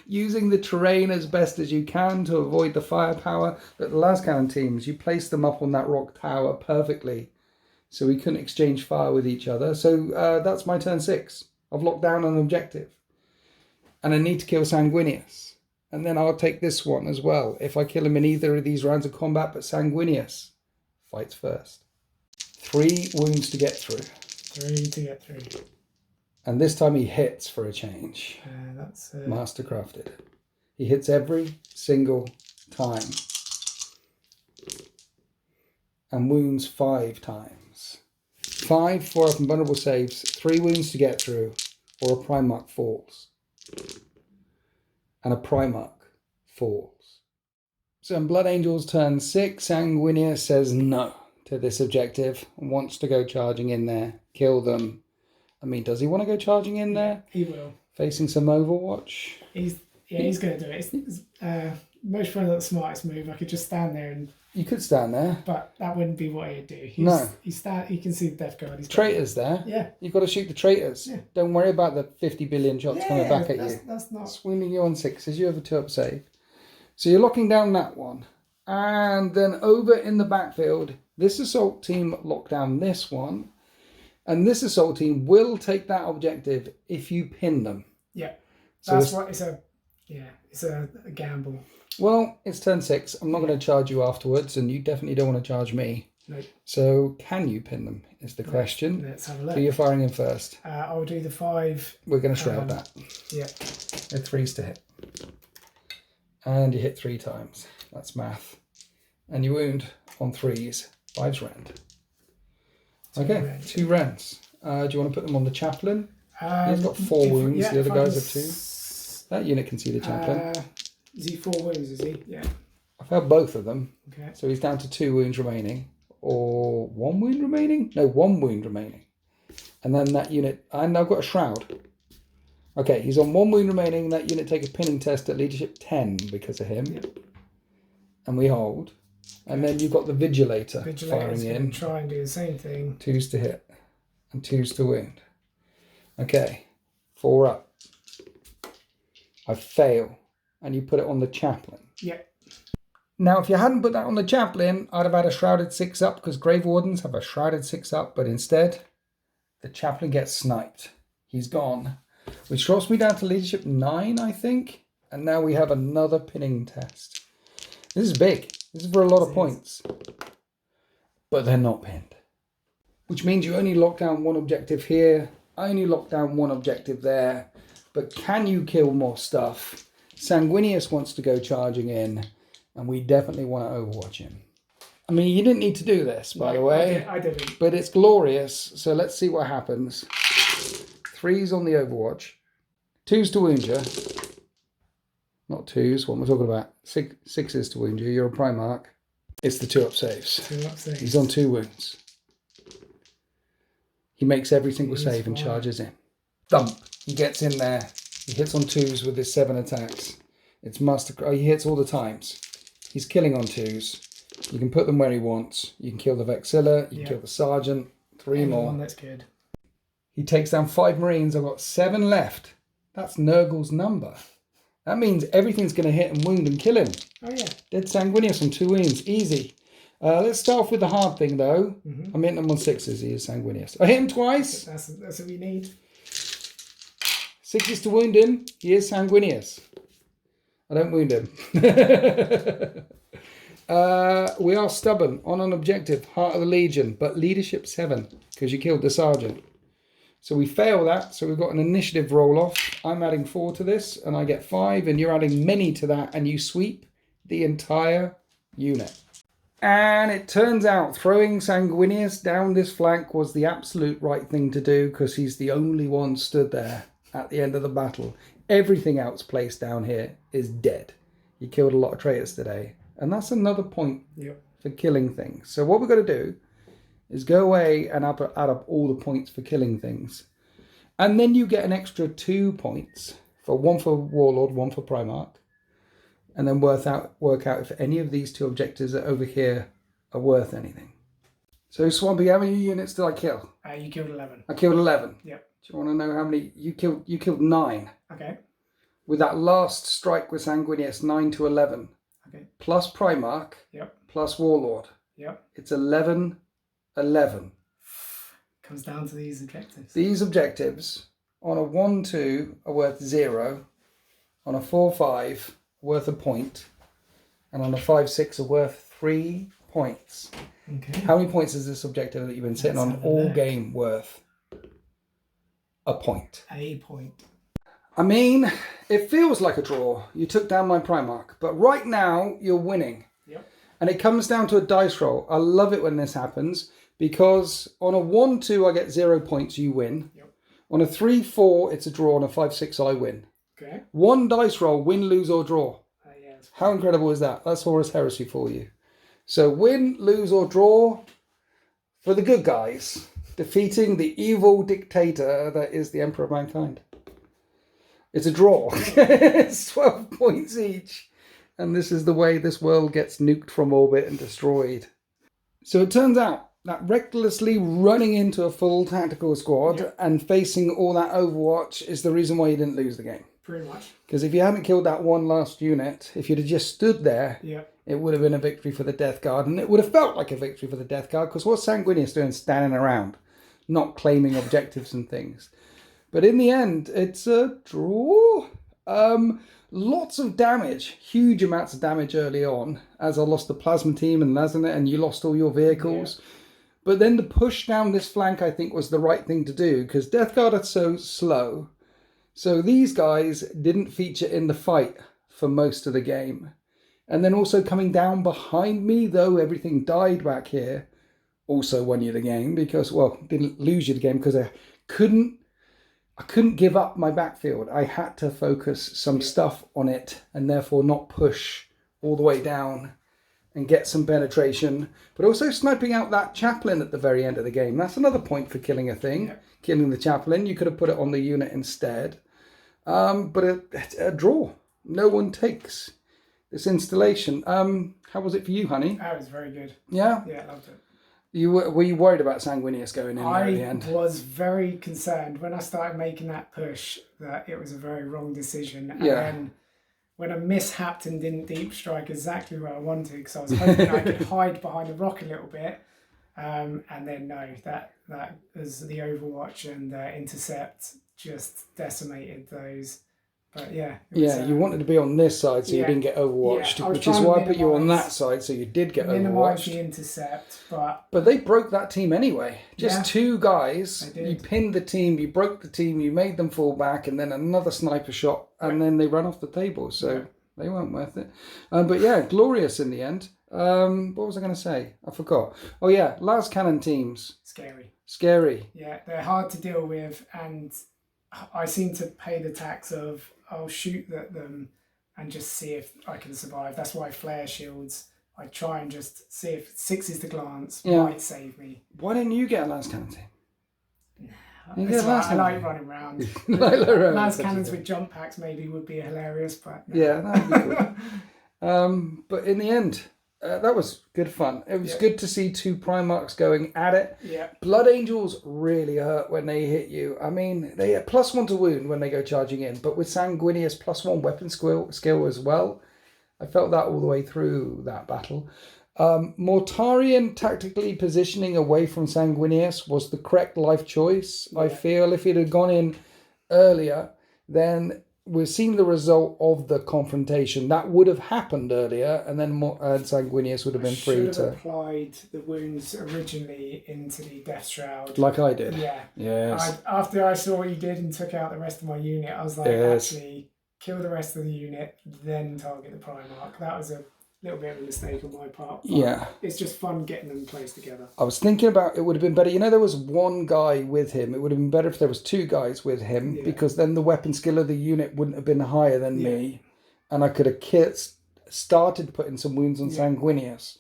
Using the terrain as best as you can to avoid the firepower. But the Las Cannon teams, you place them up on that rock tower perfectly. So we couldn't exchange fire with each other. So that's my turn 6. I've locked down an objective. And I need to kill Sanguinius. And then I'll take this one as well. If I kill him in either of these rounds of combat, but Sanguinius fights first. 3 wounds to get through. 3 to get through. And this time he hits for a change. That's Mastercrafted. He hits every single time. And wounds 5 times. 5 4 up and vulnerable saves, 3 wounds to get through, or a Primarch falls. And a Primarch falls. So in Blood Angels turn 6, Sanguinius says no to this objective and wants to go charging in there, kill them. I mean, does he want to go charging in there? He will. Facing some Overwatch? He's going to do it. It's most probably not the smartest move. I could just stand there and You could stand there. But that wouldn't be what he'd do. No. He can see the Death Guard. Traitors there. Yeah. You've got to shoot the traitors. Yeah. Don't worry about the 50 billion shots coming back at you. That's not... Swinging you on 6s. You have a 2-up save. So you're locking down that one. And then over in the backfield, this assault team locked down this one. And this assault team will take that objective if you pin them. Yeah. That's what it's a... Yeah, it's a gamble. Well, it's turn 6. I'm not going to charge you afterwards, and you definitely don't want to charge me. Nope. So, can you pin them, is the question. Let's have a look. Who you're firing in first? I'll do the 5. We're going to shroud that. Yeah. They're 3s to hit. And you hit 3 times. That's math. And you wound on 3s. 5's rend. Okay, 2 rends. Do you want to put them on the chaplain? He's got 4 wounds. The other guys have 2. That unit can see the chaplain. Is he 4 wounds, is he? Yeah. I've had both of them. Okay. So he's down to 2 wounds remaining. Or 1 wound remaining? No, 1 wound remaining. And then that unit... And I've got a shroud. Okay, he's on 1 wound remaining. That unit take a pinning test at leadership 10 because of him. Yep. And we hold. And then you've got the Vigilator firing in. Try and do the same thing. 2s to hit. And 2s to wound. Okay. 4 up. I fail. And you put it on the chaplain. Yep. Now, if you hadn't put that on the chaplain, I'd have had a shrouded 6 up because Grave Wardens have a shrouded 6 up, but instead, the chaplain gets sniped. He's gone. Which drops me down to leadership 9, I think. And now we have another pinning test. This is big. This is for a lot of points. But they're not pinned. Which means you only lock down 1 objective here. I only lock down 1 objective there. But can you kill more stuff? Sanguinius wants to go charging in, and we definitely want to overwatch him. I mean, you didn't need to do this, by the way. I didn't. But it's glorious, so let's see what happens. 3s on the overwatch. 2s to wound you. Not 2s, what am I talking about? 6s to wound you. You're a Primarch. It's the 2-up saves. 2-up saves. He's on 2 wounds. He makes every single save and charges in. Thump. He gets in there. He hits on 2s with his 7 attacks. It's master. Oh, he hits all the times. He's killing on 2s. You can put them where he wants. You can kill the Vexilla. You can kill the Sergeant. 3 more. That's good. He takes down 5 Marines. I've got 7 left. That's Nurgle's number. That means everything's going to hit and wound and kill him. Oh, yeah. Dead Sanguinius on 2 wounds. Easy. Let's start off with the hard thing, though. I'm hitting him on 6s. He is Sanguinius. I hit him twice. That's what we need. 6s to wound him. He is Sanguinius. I don't wound him. We are stubborn on an objective, Heart of the Legion, but leadership 7 because you killed the Sergeant. So we fail that. So we've got an initiative roll off. I'm adding 4 to this and I get 5 and you're adding many to that and you sweep the entire unit. And it turns out throwing Sanguinius down this flank was the absolute right thing to do because he's the only one stood there at the end of the battle. Everything else placed down here is dead. You killed a lot of traitors today. And that's another point for killing things. So what we're going to do is go away and add up all the points for killing things. And then you get an extra 2 points. For 1 for Warlord, 1 for Primarch. And then work out if any of these 2 objectives that are over here are worth anything. So Swampy, how many units did I kill? You killed 11. I killed 11. Yep. Do you want to know how many you killed? You killed 9. Okay. With that last strike with Sanguinius, 9 to 11. Okay. Plus Primarch. Yep. Plus Warlord. Yep. It's 11. Comes down to these objectives. These objectives on a 1-2 are worth 0. On a 4-5 worth a point. And on a 5-6 are worth 3 points. Okay. How many points is this objective that you've been sitting on all game worth? A point. A point. I mean, it feels like a draw. You took down my Primarch, but right now you're winning. Yep. And it comes down to a dice roll. I love it when this happens because on a 1-2 I get 0 points, you win. Yep. On a 3-4 it's a draw. On a 5-6 I win. Okay. 1 dice roll, win, lose or draw. Yeah, how incredible is that? That's Horus Heresy for you. So win, lose or draw for the good guys. Defeating the evil dictator that is the Emperor of Mankind. It's a draw. It's 12 points each. And this is the way this world gets nuked from orbit and destroyed. So it turns out that recklessly running into a full tactical squad and facing all that Overwatch is the reason why you didn't lose the game. Pretty much. Because if you hadn't killed that one last unit, if you'd have just stood there, it would have been a victory for the Death Guard. And it would have felt like a victory for the Death Guard, because what's Sanguinius doing standing around, not claiming objectives and things? But in the end, it's a draw. Lots of damage, huge amounts of damage early on, as I lost the plasma team and Lazanet, and you lost all your vehicles. But then the push down this flank, I think, was the right thing to do, because Death Guard are so slow. So these guys didn't feature in the fight for most of the game. And then also coming down behind me, though everything died back here, also won you the game, because, well, didn't lose you the game, because I couldn't give up my backfield. I had to focus some stuff on it and therefore not push all the way down and get some penetration. But also sniping out that chaplain at the very end of the game. That's another point for killing a thing. Killing the chaplain. You could have put it on the unit instead. But a draw. No one takes this installation. How was it for you, honey? That was very good. Yeah? Yeah, I loved it. Were you worried about Sanguinius going in there at the end? I was very concerned when I started making that push that it was a very wrong decision. And then when I mishapped and didn't deep strike exactly where I wanted, because I was hoping I could hide behind the rock a little bit. And then no, that was the Overwatch and intercept just decimated those. But you wanted to be on this side so you didn't get overwatched, which is why I put you on that side so you did get minimise overwatched. The intercept, but they broke that team anyway. Just two guys. You pinned the team, you broke the team, you made them fall back, and then another sniper shot, and then they ran off the table. So they weren't worth it. But yeah, glorious in the end. What was I going to say? I forgot. Oh yeah, Las Cannon teams. Scary. Yeah, they're hard to deal with, and I seem to pay the tax of I'll shoot at them and just see if I can survive. That's why flare shields, I try and just see if 6 is the glance might save me. Why didn't you get a Las Cannon team? I like running around. Las Cannons with jump packs maybe would be hilarious, but yeah, that would be cool. But in the end, that was good fun. It was good to see two Primarchs going at it. Yeah. Blood Angels really hurt when they hit you. I mean, they get +1 to wound when they go charging in, but with Sanguinius +1 weapon skill as well. I felt that all the way through that battle. Mortarion tactically positioning away from Sanguinius was the correct life choice. I feel if it had gone in earlier, then we're seeing the result of the confrontation. That would have happened earlier, and then Sanguinius would have been free to... should have applied the wounds originally into the Death Shroud. Like I did. Yeah. Yes. After I saw what you did and took out the rest of my unit, I was like, actually, kill the rest of the unit, then target the Primarch. That was a little bit of a mistake on my part. It's just fun getting them placed together. I was thinking about it would have been better. You know, there was one guy with him. It would have been better if there was two guys with him, because then the weapon skill of the unit wouldn't have been higher than me, and I could have started putting some wounds on Sanguinius.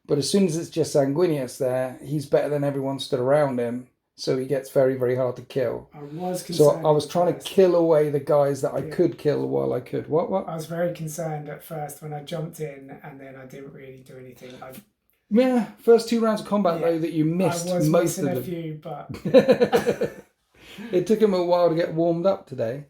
But as soon as it's just Sanguinius there, he's better than everyone stood around him. So he gets very, very hard to kill. I was concerned. So I was trying to kill away the guys that I could kill while I could. What? I was very concerned at first when I jumped in, and then I didn't really do anything. First 2 rounds of combat though that you missed most of them. I was missing a few, but it took him a while to get warmed up today.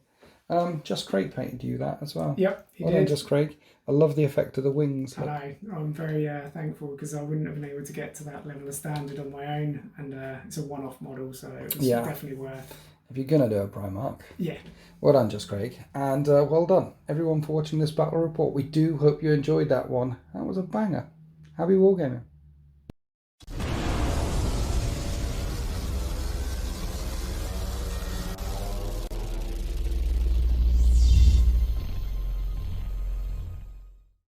Just Craig painted you that as well. Yep, he did. Done, Just Craig. I love the effect of the wings. I know. I'm very thankful, because I wouldn't have been able to get to that level of standard on my own, and it's a one-off model, so it was definitely worth. If you're going to do a Primarch. Yeah. Well done, Just Craig. And well done, everyone, for watching this battle report. We do hope you enjoyed that one. That was a banger. Happy wargaming.